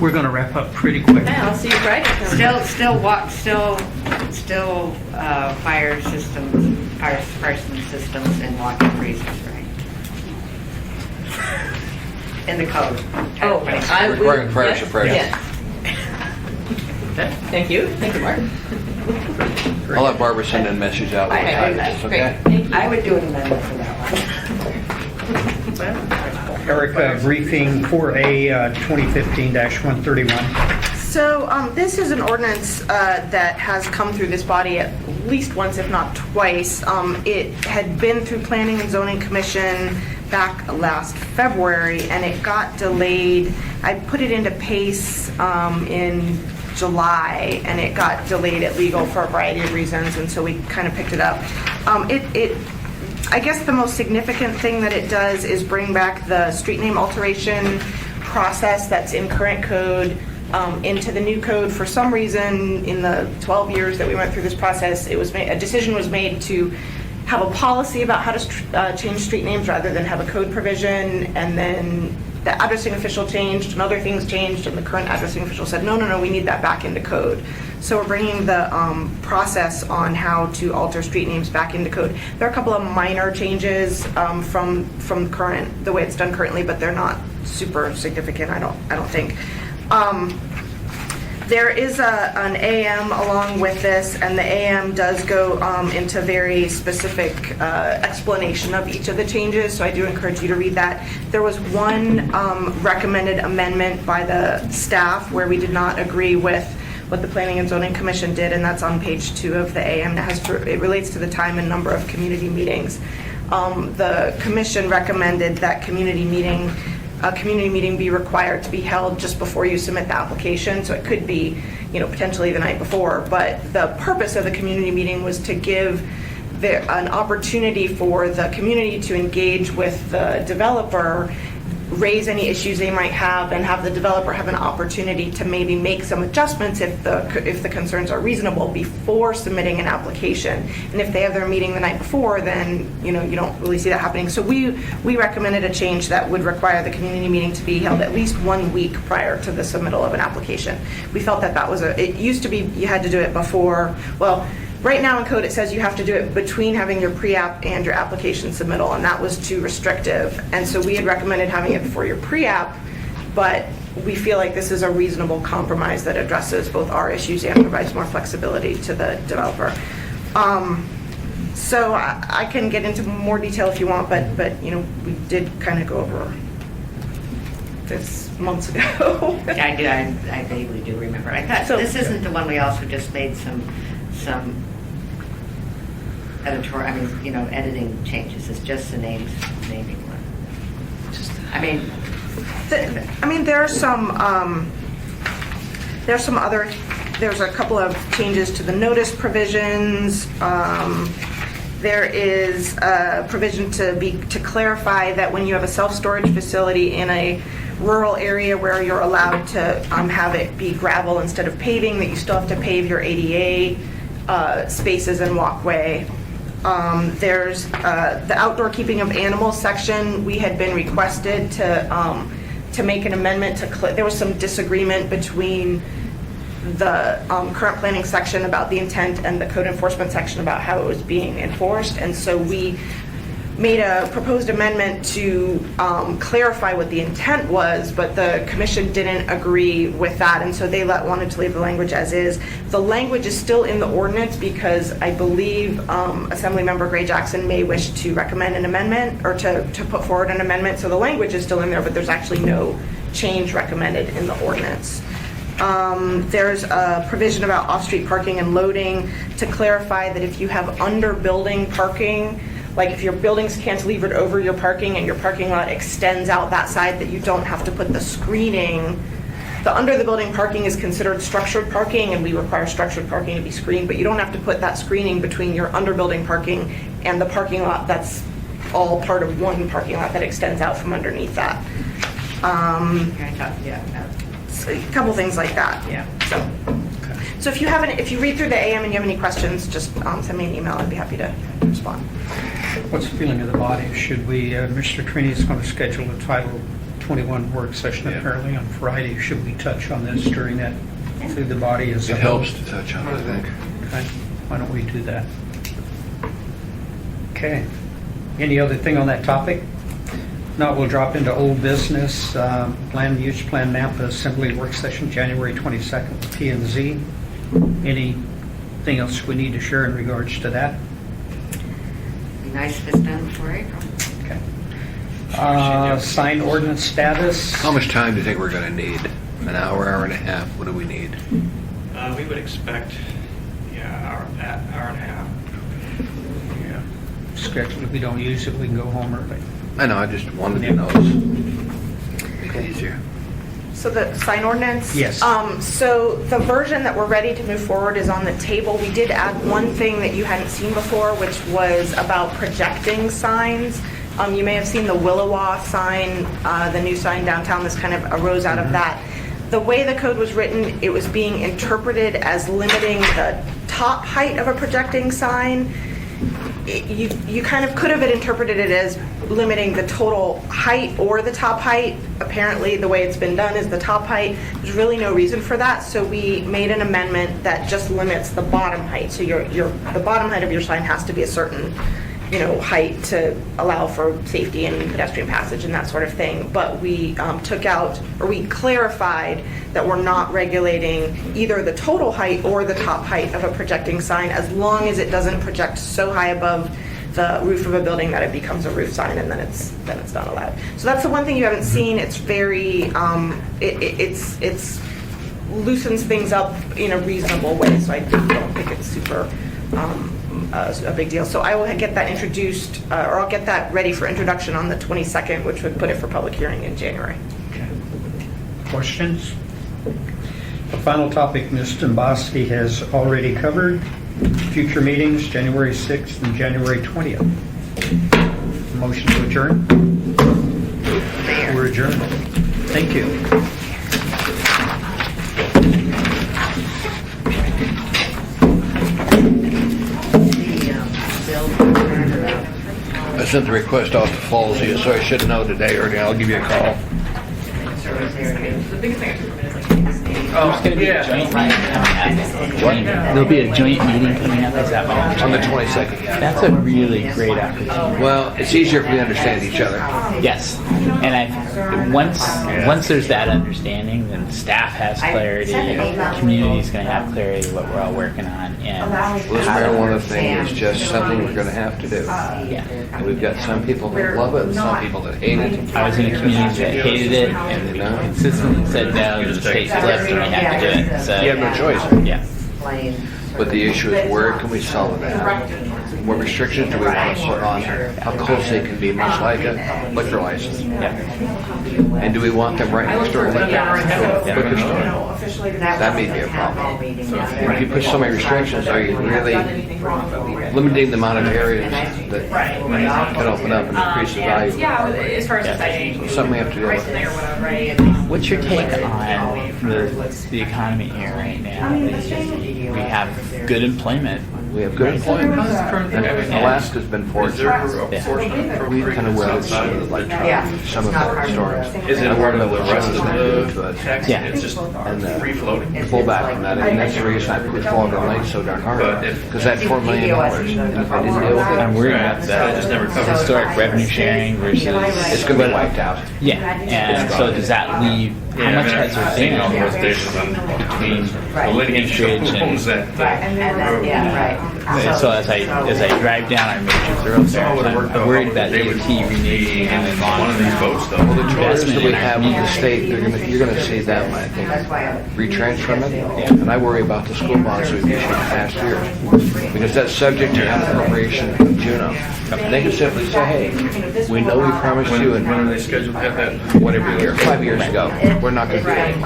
We're going to wrap up pretty quick. Okay, I'll see you Friday. Still fire systems, fire systems and walk-in freezers, right? In the code. Oh, Requiring fire suppression. Yes. Thank you. Thank you, Mark. I'll let Barbara send a message out. Okay, It's great. okay? Thank you. I would do an amendment for that one. Eric, briefing 4A 2015-131. So this is an ordinance that has come through this body at least once, if not twice. It had been through Planning and Zoning Commission back last February, and it got delayed. I put it into PACE in July, and it got delayed at legal for a variety of reasons, and so we kind of picked it up. I guess the most significant thing that it does is bring back the street name alteration process that's in current code into the new code. For some reason, in the 12 years that we went through this process, a decision was made to have a policy about how to change street names rather than have a code provision, and then the addressing official changed and other things changed, and the current addressing official said, no, we need that back into code. So we're bringing the process on how to alter street names back into code. There are a couple of minor changes from current, the way it's done currently, but they're not super significant, I don't think. There is an AM along with this, and the AM does go into very specific explanation of each of the changes, so I do encourage you to read that. There was one recommended amendment by the staff where we did not agree with what the Planning and Zoning Commission did, and that's on page 2 of the AM. It relates to the time and number of community meetings. The commission recommended that a community meeting be required to be held just before you submit the application. So it could be, potentially the night before. But the purpose of the community meeting was to give an opportunity for the community to engage with the developer raise any issues they might have and have the developer have an opportunity to maybe make some adjustments if the concerns are reasonable before submitting an application. And if they have their meeting the night before, then, you don't really see that happening. So we recommended a change that would require the community meeting to be held at least 1 week prior to the submittal of an application. We felt that it used to be you had to do it before, well, right now in code, it says you have to do it between having your pre-app and your application submittal, and that was too restrictive. And so we had recommended having it before your pre-app, but we feel like this is a reasonable compromise that addresses both our issues and provides more flexibility to the developer. So I can get into more detail if you want, but we did kind of go over this months ago. I do. I vaguely do remember. I thought this isn't the one we also just made some editorial, editing changes. It's just the naming one. There's a couple of changes to the notice provisions. There is a provision to clarify that when you have a self-storage facility in a rural area where you're allowed to have it be gravel instead of paving, that you still have to pave your ADA spaces and walkway. There's the outdoor keeping of animals section. We had been requested to make an amendment there was some disagreement between the current planning section about the intent and the code enforcement section about how it was being enforced. And so we made a proposed amendment to clarify what the intent was, but the commission didn't agree with that, and so they wanted to leave the language as is. The language is still in the ordinance because I believe Assemblymember Gray Jackson may wish to recommend an amendment or to put forward an amendment, so the language is still in there, but there's actually no change recommended in the ordinance. There's a provision about off-street parking and loading to clarify that if you have under-building parking, like if your building's cantilevered over your parking and your parking lot extends out that side, that you don't have to put the screening. The under the building parking is considered structured parking, and we require structured parking to be screened, but you don't have to put that screening between your under building parking and the parking lot that's all part of one parking lot that extends out from underneath that. A couple things like that. Yeah. So if you read through the AM and you have any questions, just send me an email. I'd be happy to respond. What's the feeling of the body? Should we, Mr. Trini is going to schedule a Title 21 work session apparently on Friday. Should we touch on this during that through the body? It helps to touch on it, I think. Okay. Why don't we do that? Okay. Any other thing on that topic? Now we'll drop into old business. Land use plan map assembly work session January 22nd with P&Z. Anything else we need to share in regards to that? Be nice if it's done before April. Okay. Sign ordinance status. How much time do you think we're going to need? An hour, hour and a half? What do we need? We would expect, hour and a half. Yeah. Schedule. If we don't use it, we can go home early. I know, I just wanted to know. Make it easier. So the sign ordinance? Yes. So the version that we're ready to move forward is on the table. We did add one thing that you hadn't seen before, which was about projecting signs. You may have seen the Willowa sign, the new sign downtown. This kind of arose out of that. The way the code was written, it was being interpreted as limiting the top height of a projecting sign. You kind of could have interpreted it as limiting the total height or the top height. Apparently, the way it's been done is the top height. There's really no reason for that, so we made an amendment that just limits the bottom height. So the bottom height of your sign has to be a certain, height to allow for safety and pedestrian passage and that sort of thing. But we we clarified that we're not regulating either the total height or the top height of a projecting sign, as long as it doesn't project so high above the roof of a building that it becomes a roof sign, and then it's not allowed. So that's the one thing you haven't seen. It's very it's loosens things up in a reasonable way. So I don't think it's super a big deal. So I will get that introduced, or I'll get that ready for introduction on the 22nd, which would put it for public hearing in January. Okay. Questions? The final topic Ms. Domboski has already covered. Future meetings, January 6th and January 20th. Motion to adjourn? We're adjourned. adjourned. Thank you. I sent the request off to Fallsy, so I should know today, or I'll give you a call. There's going to be a joint meeting coming up. There'll be a joint meeting coming up. Is that what? On the 22nd. That's a really great opportunity. Well, it's easier if we understand each other. Yes, and once there's that understanding, then staff has clarity, the community's going to have clarity of what we're all working on, and Well, this marijuana thing is just something we're going to have to do. yeah. And we've got some people that love it and some people that hate it. I was in a community that hated it and consistently said no, the state flipped and we had to do it. So You have no choice. yeah. But the issue is, where can we solve it at? What restrictions do we want to put on how close they can be, much like a liquor license? And do we want them right next door to a liquor store? That may be a problem. If you put so many restrictions, are you really limiting the amount of areas that can open up and increase the value? Yeah, as far as deciding. Something we have to deal with. What's your take on the economy here right now? We have good employment. We have good employment. And Alaska's been fortunate. We kind of weathered some of the storms. Is it part of the rest of the text? Yeah. It's just free floating? Pull back from that, and that's the reason I put Fall Lake so darn hard, because that's $4 million. And if I didn't deal with it, I'm worried about the historic revenue sharing versus it's going to be wiped out. Yeah, and so does that leave? How much has there been all those days between the lineage owns that So as I drive down our major thoroughfares, I'm worried about DOT reneging on one of these votes though. Well, the choice that we have with the state, you're going to see them, I think, retrench from it. And I worry about the school bonds we've issued last year, because that's subject to appropriation from Juneau. They can simply say, hey, we know we promised you, and When are they scheduled to have that? whatever year, 5 years ago, we're not going to do it.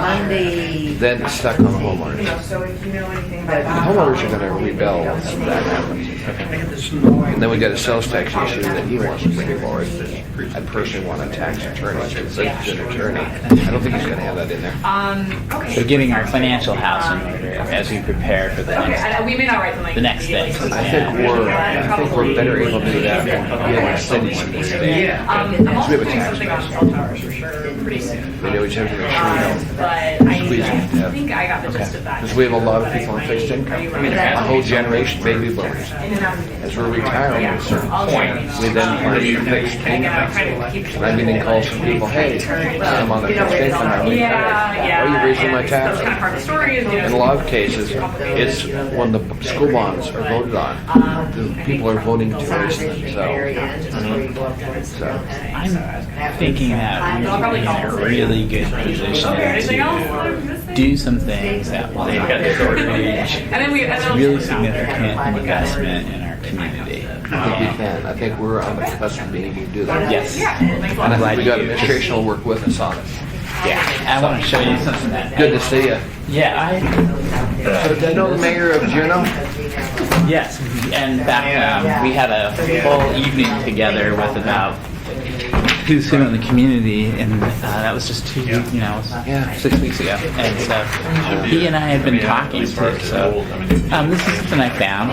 Then it's stuck on the homeowners. The homeowners are going to rebel once that happens. And then we got a sales tax issue that he wants to bring forward. I personally want a tax attorney, since he's an attorney. I don't think he's going to have that in there. Okay. So getting our financial house in order as we prepare for the next We may not write something. the next thing. I think we're better able to do that than we are cities in this state. I'm We have also a doing tax something on base. cell towers for sure pretty soon. We know each other, But I think I got the gist of that. because we have a lot of people on fixed income. A whole generation baby boomers. As we're retiring at a certain point, we then find a fixed income. And I'm getting calls from people, hey, I'm on a fixed income. Why are you raising my That's kind of taxes? part of the story. In a lot of cases, it's when the school bonds are voted on, the people are voting to raise them. So I'm thinking that we're in a really good position to do some things that will encourage really significant investment in our community. I think we can. I think we're on the cusp of being able to do that. Yes. And I think we got administration will work with us on it. Yeah, I want to show you something that. Good to see you. Yeah, So did I know the mayor of Juneau? yes, and back we had a full evening together with about who's who in the community, and that was just 6 weeks ago. And so he and I had been talking too. So this is something I found.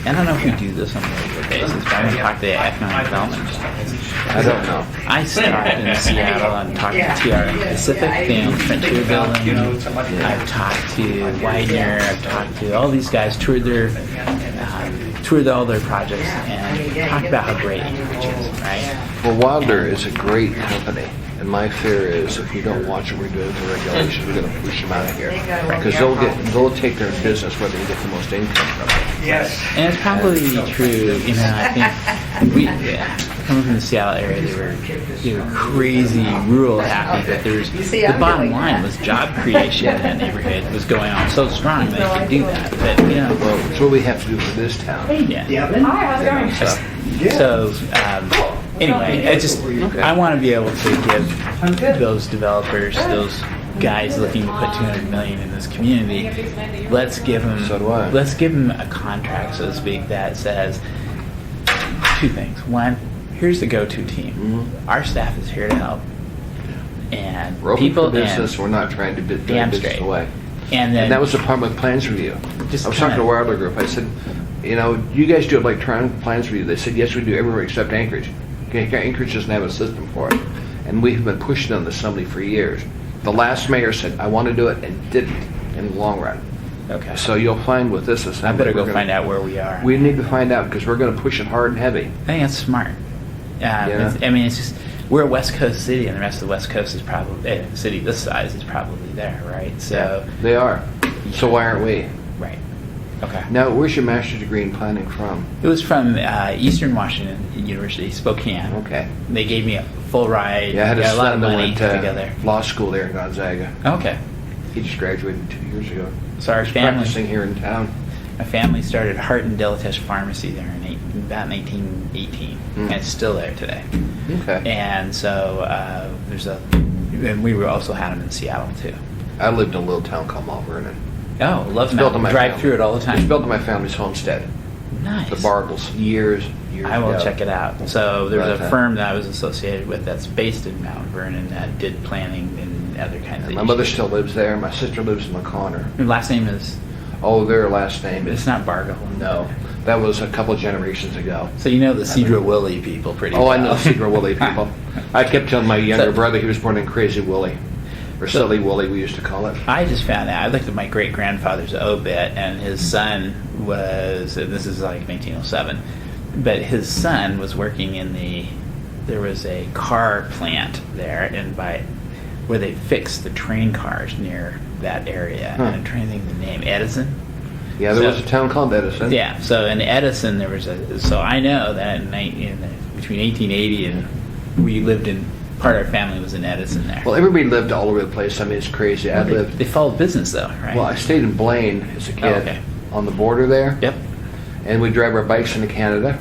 I don't know if we do this on a regular basis, but I'm going to talk to the economic development. I don't know. I stopped in Seattle and talked to TRM Pacific, the Frontier Building. I've talked to Widener. I've talked to all these guys. Toured all their projects and talked about how great Anchorage is, right? Well, Wilder is a great company, and my fear is if we don't watch what we're doing with the regulations, we're going to push them out of here. Because they'll take their business where they get the most income from it. Yes. And it's probably true, I think coming from the Seattle area, they were crazy rural happy, but the bottom line was job creation in that neighborhood was going on so strong that they could do that. But well, it's what we have to do for this town. Yeah. Hi, how's it going? So anyway, I want to be able to give those developers, those guys looking to put 200 million in this community, let's give them a contract, so to speak, that says two things. One, here's the go-to team. Our staff is here to help. We're open people for business, and we're not trying to drive damn business straight. away. And then And that was the problem with plans review. Just I was talking to kinda- Wilder Group, I said, you know, you guys do electronic plans review. They said, yes, we do everywhere except Anchorage. Okay, Anchorage doesn't have a system for it. And we've been pushing on the assembly for years. The last mayor said, I want to do it, and didn't in the long run. Okay. So you'll find with this assembly. I better go we're find gonna- out where we are. We need to find out, because we're going to push it hard and heavy. I think that's smart. Yeah. I mean, it's just we're a West Coast city, and the rest of the West Coast is probably a city this size is probably there, right? So They are. So why aren't we? right. Okay. Now, where's your master's degree in planning from? It was from Eastern Washington University, Spokane. Okay. They gave me a full ride. Yeah, I had a got a lot of son that money went together. to law school there in Gonzaga. Okay. He just graduated 2 years ago. So our He's family, practicing here in town. my family started Hart and Delatish Pharmacy there in about 1918, and it's still there today. Okay. And so and we were also had them in Seattle too. I lived in a little town called Mount Vernon. Oh, love It's built on Mountain. my Drive family. through it all the It's time. built on my family's homestead. Nice. The Bartles, years I will ago. check it out. So there's But, a firm that I was associated with that's based in Mount Vernon that did planning and other kinds of My mother issues. still lives there. My sister lives in McConnor. Your last name is, Oh, their last name is... it's not Bargle. No. That was a couple generations ago. So you know the Cedro Willie people pretty well. Oh, I know Cedar Willie people. I kept telling my younger So- brother he was born in Crazy Willie. Or So- Silly Willie, we used to call it. I just found out, I looked at my great-grandfather's obit, and his son was, and this is like 1907, but his son was working in there was a car plant there, and where they fixed the train cars near that area. Huh. And I'm trying to think of the name, Edison? Yeah, there So- was a town called Edison. Yeah, so in Edison there was so I know that between 1880 and we lived in, part of our family was in Edison there. Well, everybody lived all over the place. I mean, it's crazy. I lived... They followed business though, right? Well, I stayed in Blaine as a kid, okay. on the border there. Yep. And we'd drive our bikes into Canada.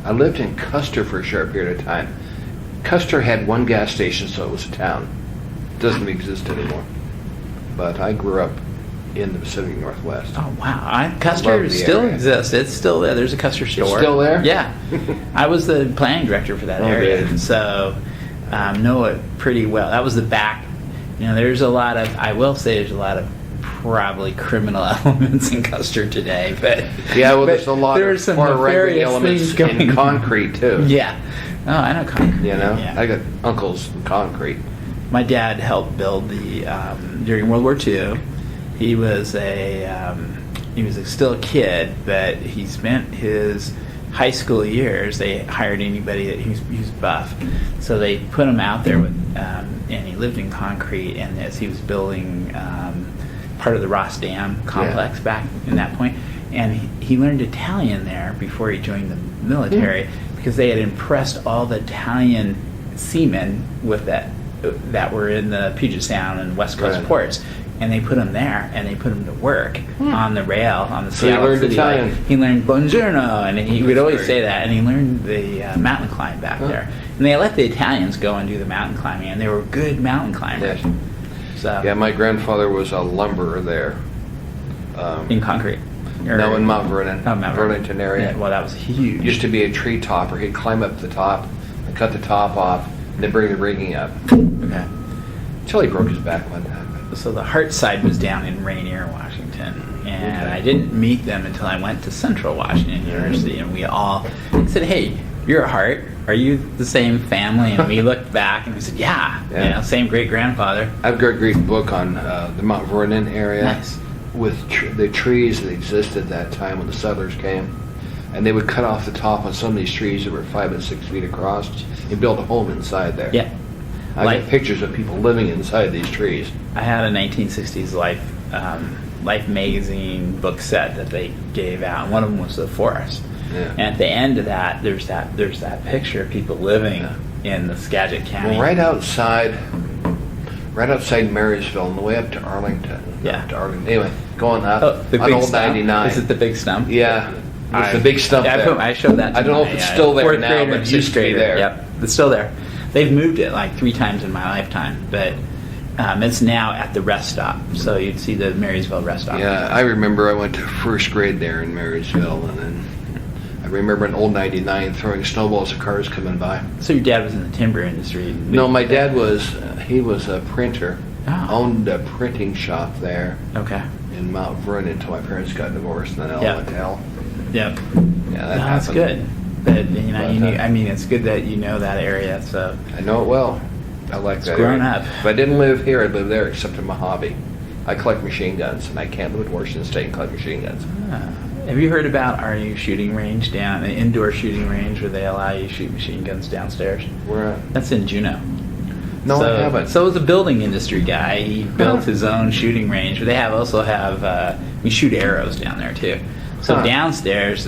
I lived in Custer for a short period of time. Custer had one gas station, so it was a town. It doesn't exist anymore. But I grew up in the Pacific Northwest. Oh wow! Custer Love the still area. exists. It's still there. There's a Custer store. still there? Yeah. I was the planning director for that Oh, area, good. so know it pretty well. That was the back. There's a lot of. I will say there's a lot of probably criminal elements in Custer today, but Yeah, well, but there's a lot there's of some far-right nefarious elements things going in on. concrete, too. Yeah. Oh, I know concrete. You know? Yeah. I got uncles in concrete. My dad helped build the during World War II. He was still a kid, but he spent his high school years. They hired anybody that he was buff, so they put him out there with, and he lived in concrete. And as he was building part of the Ross Dam complex back in that point, and he learned Italian there before he joined the military because they had impressed all the Italian seamen with that were in the Puget Sound and West Coast Right. ports, and they put him there, and they put him to work on the rail on the So he Seattle learned City Line. Italian. He learned Buongiorno, and he would always great. say that, and he learned the mountain climb back there. And they let the Italians go and do the mountain climbing, and they were good mountain climbers. Yeah. So Yeah, my grandfather was a lumberer there. in concrete. No, in Mount Vernon. Oh, Mount Vernon. Burlington area. Yeah, well, that was huge. Used to be a tree topper. He'd climb up to the top and cut the top off and then bring the rigging up. Okay. Until he broke his back one time. So the Hart side was down in Rainier, Washington, and Okay. I didn't meet them until I went to Central Washington University, and we all said, "Hey, you're a Hart. Are you the same family?" And we looked back, and we said, "Yeah, Yeah. same great grandfather." I've got a great book on the Mount Vernon area Nice. with the trees that existed at that time when the settlers came. And they would cut off the top on some of these trees that were 5 and 6 feet across and build a home inside there. Yeah, I Like- got pictures of people living inside these trees. I had a 1960s Life magazine book set that they gave out, and one of them was the forest. Yeah. And at the end of that, there's that picture of people living in the Skagit County. Well, right outside Marysville on the way up to Arlington. Yeah. To Arlington. Anyway, going up Oh, the on big Old stump? 99. Is it the big stump? Yeah. It's the big stump there. I showed that to I don't know my, if it's still there fourth now, grader but and it used sixth to be grader. there. Yep, it's still there. They've moved it like 3 times in my lifetime, but it's now at the rest stop. So you'd see the Marysville rest stop. Yeah, I remember I went to first grade there in Marysville, and then I remember an old 99 throwing snowballs at cars coming by. So your dad was in the timber industry? No, my dad was, he was a printer. Oh. Owned a printing shop there Okay. in Mount Vernon until my parents got divorced and then all Yeah. went to hell. Yep. Yeah, that That's happened. good. That, you know, But, you knew, I mean, it's good that you know that area, so. I know it well. I like that grown area. up. If I didn't live here, I'd live there except in my hobby. I collect machine guns, and I can't live in Washington State and collect machine guns. Ah. Have you heard about our new shooting range down, an indoor shooting range where they allow you to shoot machine guns downstairs? Where at? That's in Juneau. No, so, I haven't. So as a building industry guy, he built his own shooting range. But they also have we shoot arrows down there too. So Huh. downstairs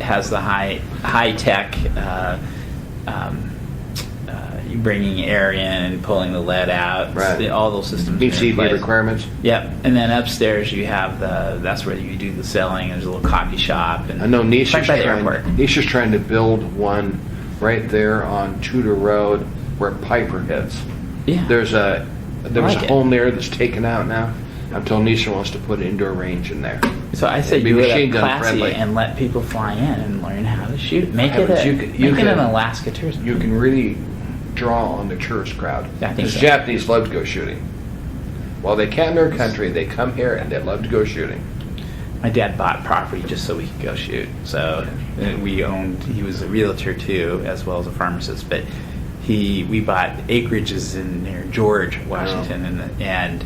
has the high tech. You bringing air in and pulling the lead out. Right. All those systems. are in BCD place. requirements. Yep. And then upstairs you have that's where you do the selling. There's a little coffee shop. And I know Nisha's right by the airport. Nisha's trying to build one right there on Tudor Road where Piper hits. Yeah. There was a like it. home there that's taken out now. I'm told Nisha wants to put an indoor range in there. So I say It'd be do it machine up gun classy friendly. and let people fly in and learn how to shoot. Make it Heavens, make it an Alaska tourism. You can really draw on the tourist crowd. Yeah, I think Because so. Japanese love to go shooting. While they can in their country, they come here and they love to go shooting. My dad bought property just so we could go shoot. So he was a realtor too, as well as a pharmacist. But we bought acreages in near George, Washington, and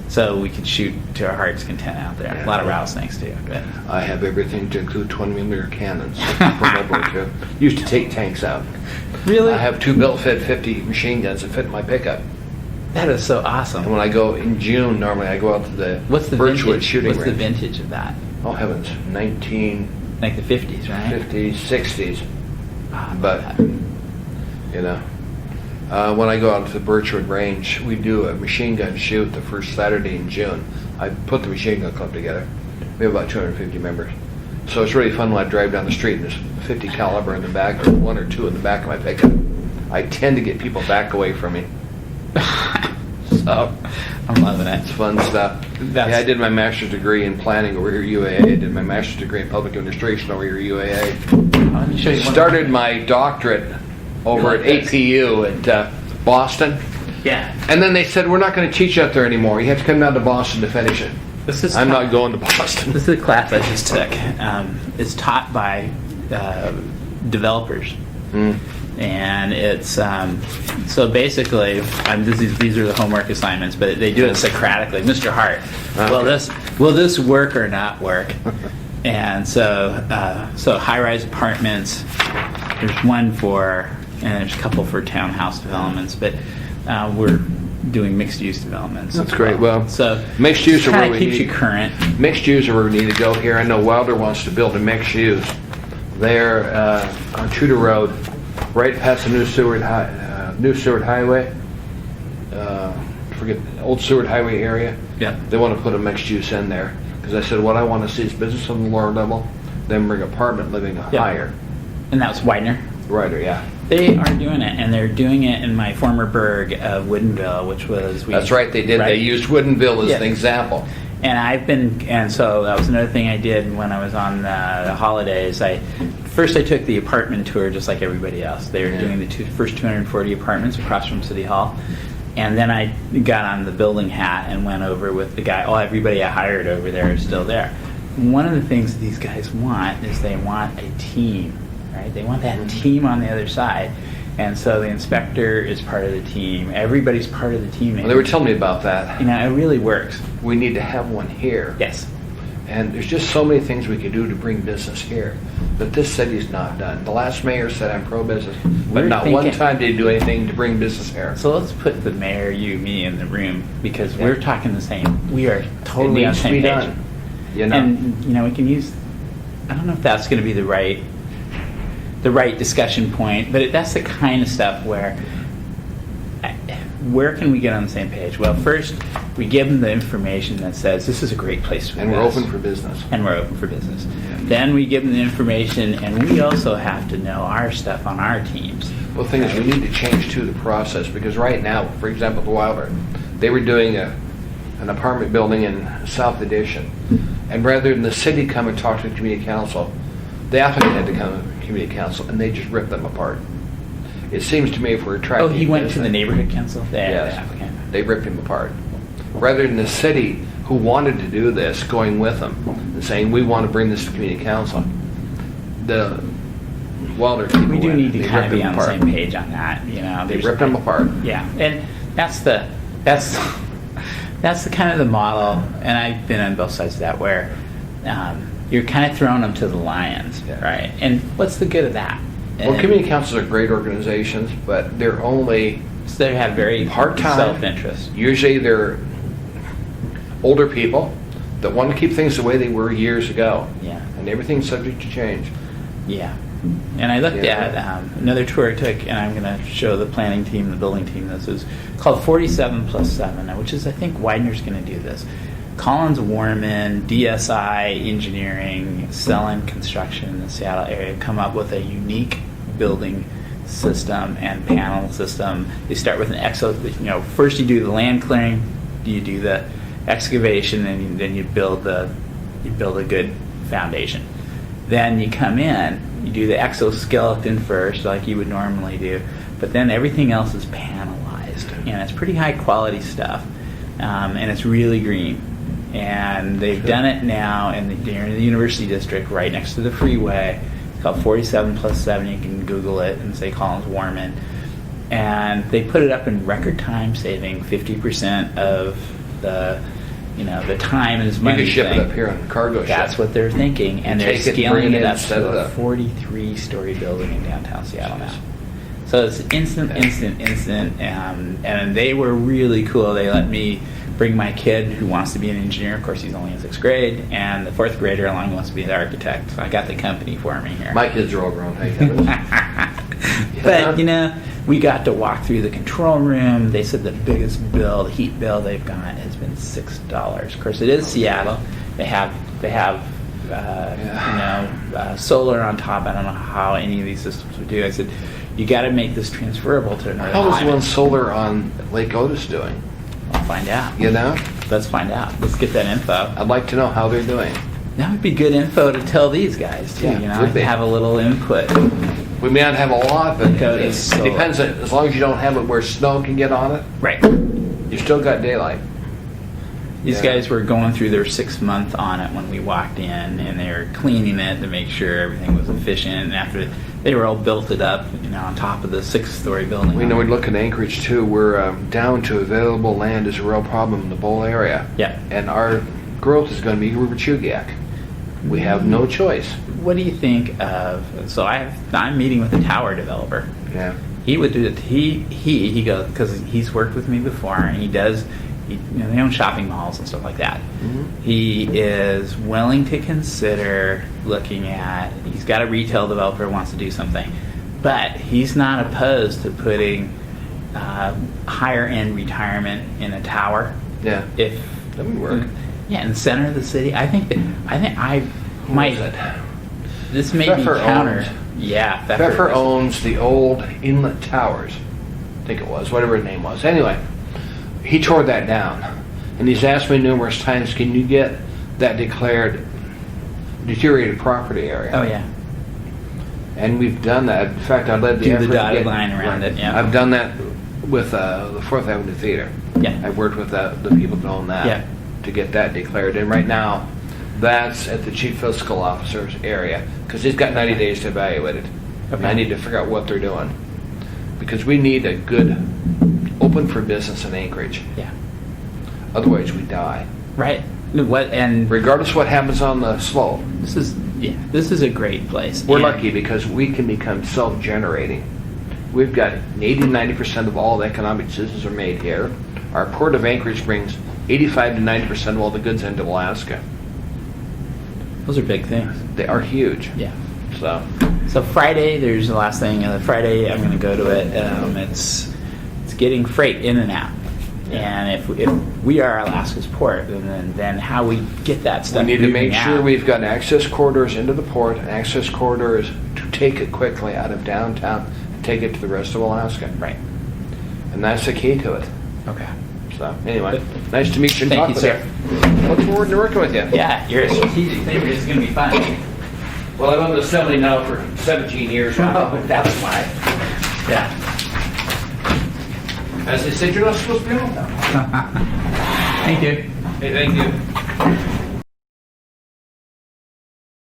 so we could shoot to our heart's content out there. Yeah. A lot of rattlesnakes too. But I have everything to include 20mm cannons from World War II. Used to take tanks out. Really? I have 2 built-fit 50 machine guns that fit in my pickup. that is so And awesome. when I go in June, normally I go out to the What's the Birchwood vintage? shooting What's the range. vintage of that? Oh heavens, 1950s, Like the 50s, right? 60s. Ah, But, you know, when I go out to the Birchwood range, we do a machine gun shoot the first Saturday in June. I put the machine gun club together. We have about 250 members. So it's really fun when I drive down the street and there's a 50 caliber in the back or 1 or 2 in the back of my pickup. I tend to get people back away from me. So I'm loving it. It's fun stuff. That's- Yeah, I did my master's degree in planning over here at UAA. I did my master's degree in public administration over here at UAA. Let me show you one. Started my doctorate over like at this? APU at Boston. Yeah. And then they said, we're not going to teach out there anymore. You have to come down to Boston to finish it. This is I'm taught- not going to Boston. This is a class I just took. It's taught by developers, and it's so basically these are the homework assignments, but they do it Socratically. Mr. Hart, will this work or not work? And so high-rise apartments. There's one and there's a couple for townhouse developments, but we're doing mixed-use developments. That's as great. Well, so mixed use are where kind we of keeps need. you current. Mixed use are where we need to go here. I know Wilder wants to build a mixed use there on Tudor Road, right past the new Seward Highway. Forget Old Seward Highway area. Yeah. They want to put a mixed use in there because I said what I want to see is business on the lower level, then bring apartment living higher. And that was Widener. Right, yeah. They are doing it, and they're doing it in my former burg of Woodinville, which was... That's right, they did. Right? They used Woodinville as Yeah. an example. And so that was another thing I did when I was on the holidays. First I took the apartment tour just like everybody else. They were doing the first 240 apartments across from City Hall. And then I got on the building hat and went over with the guy. Everybody I hired over there is still there. One of the things these guys want is they want a team, right? They want that team on the other side. And so the inspector is part of the team. Everybody's part of the team. Well, they were telling me about that. You know, it really works. We need to have one here. Yes. And there's just so many things we could do to bring business here that this city's not done. The last mayor said I'm pro-business, but We're not one thinking- time did he do anything to bring business here. So let's put the mayor, you, me in the room because we're talking the same. We are totally It on needs the to be same page. done. You know? And you know, we can use. I don't know if that's going to be the right discussion point, but that's the kind of stuff where can we get on the same page? Well, first we give them the information that says this is a great place to And we're invest. open for business. And we're open for business. Then we give them the information, and we also have to know our stuff on our teams. Well, the thing is, we need to change, too, the process, because right now, for example, the Wilder, they were doing an apartment building in South Addition, and rather than the city come and talk to the community council, The applicant had to come to community council, and they just ripped them apart. It seems to me if we're attracting... Oh, he went to the business- neighborhood council? Yes. The applicant. They ripped him apart. Rather than the city, who wanted to do this, going with them and saying, we want to bring this to community council, the Wilder people We do went, need to they kind of ripped be them on the apart. same page on that, you know. They there's- ripped them apart. Yeah, and that's the kind of the model, and I've been on both sides of that, where you're kind of throwing them to the lions, right? And what's the good of that? Well, And community councils are great organizations, but they're only so they have very part-time. self-interest. Usually they're older people that want to keep things the way they were years ago. Yeah. And everything's subject to change. Yeah. And I looked Yeah. at another tour I took, and I'm going to show the planning team, the building team, this is called 47+7, which is, I think, Widener's going to do this. Collins Warman, DSI Engineering, Selling Construction in the Seattle area come up with a unique building system and panel system. They start with an first you do the land clearing, you do the excavation, and then you build a good foundation. Then you come in, you do the exoskeleton first, like you would normally do, but then everything else is panelized, and it's pretty high quality stuff, and it's really green. And they've done it now in the University District, right next to the freeway. It's called 47+7. You can Google it and say Collins Warman, and they put it up in record time, saving 50% of the time is You money. could ship it thing. up here on a cargo ship. That's what they're thinking, and they're take it and scaling bring it it in up instead to of a the- 43-story building in downtown Seattle now. So it's instant, and they were really cool. They let me bring my kid who wants to be an engineer. Of course, he's only in 6th grade, and the 4th grader along wants to be the architect. So I got the company for me here. My kids are all grown. Hey, Kevin. But we got to walk through the control room. They said the biggest heat bill they've got has been $6. Of course, it is Seattle. They have solar on top. I don't know how any of these systems would do. I said, you got to make this transferable to another How is climate. one solar on Lake Otis doing? I'll find out. You know? Let's find out. Let's get that info. I'd like to know how they're doing. That would be good info to tell these guys too. Yeah, would be. Have a little input. We may not have a lot, but Because it it's solar. depends. As long as you don't have it where snow can get on it, Right. you still got daylight. These Yeah. guys were going through their 6th month on it when we walked in, and they were cleaning it to make sure everything was efficient. And after they were all built it up, on top of the 6-story building. We know we look at Anchorage too. We're down to available land is a real problem in the Bowl area. Yeah. And our growth is going to be River Chugiak. We have no choice. What do you think of? So I'm meeting with a tower developer. Yeah. He would do it. He goes because he's worked with me before, and he does. They own shopping malls and stuff like that. Mm-hmm. He is willing to consider looking at. He's got a retail developer who wants to do something, but he's not opposed to putting higher end retirement in a tower. Yeah. If that would work. Yeah, in the center of the city. I think I might. This may Pfeffer be counter. owns- Yeah, Pfeffer owns the old Inlet Towers. I think it was, whatever the name was. Anyway, he tore that down. And he's asked me numerous times, can you get that declared deteriorated property area? Oh, yeah. And we've done that. In fact, I led the Do the effort to dotted get- line around it, yeah. I've done that with the 4th Avenue Theater. Yeah. I've worked with the people that own that Yeah. to get that declared. And right now, that's at the chief fiscal officer's area because he's got 90 days to evaluate it. And I need to figure out what they're doing because we need a good open for business in Anchorage. Yeah. Otherwise, we die. Right. What and regardless of what happens on the slope. This is a great place. We're And- lucky because we can become self-generating. We've got 80-90% of all the economic decisions are made here. Our port of Anchorage brings 85 to 90% of all the goods into Alaska. Those are big things. They are huge. Yeah. So Friday, there's the last thing. Friday, I'm going to go to it. It's getting freight in and out. And if we are Alaska's port, then how we get that stuff. we need to make moving sure out. we've got access corridors into the port and access corridors to take it quickly out of downtown and take it to the rest of Alaska. Right. And that's the key to it. Okay. So anyway, nice to meet you and Thank talk you, with sir. you. Look forward to working with you. Yeah, your strategic thinker is going to be fun. Well, I've owned the assembly now for 17 years. That's why. Yeah. As they said, you're not supposed to be on that. Thank you. Hey, thank you.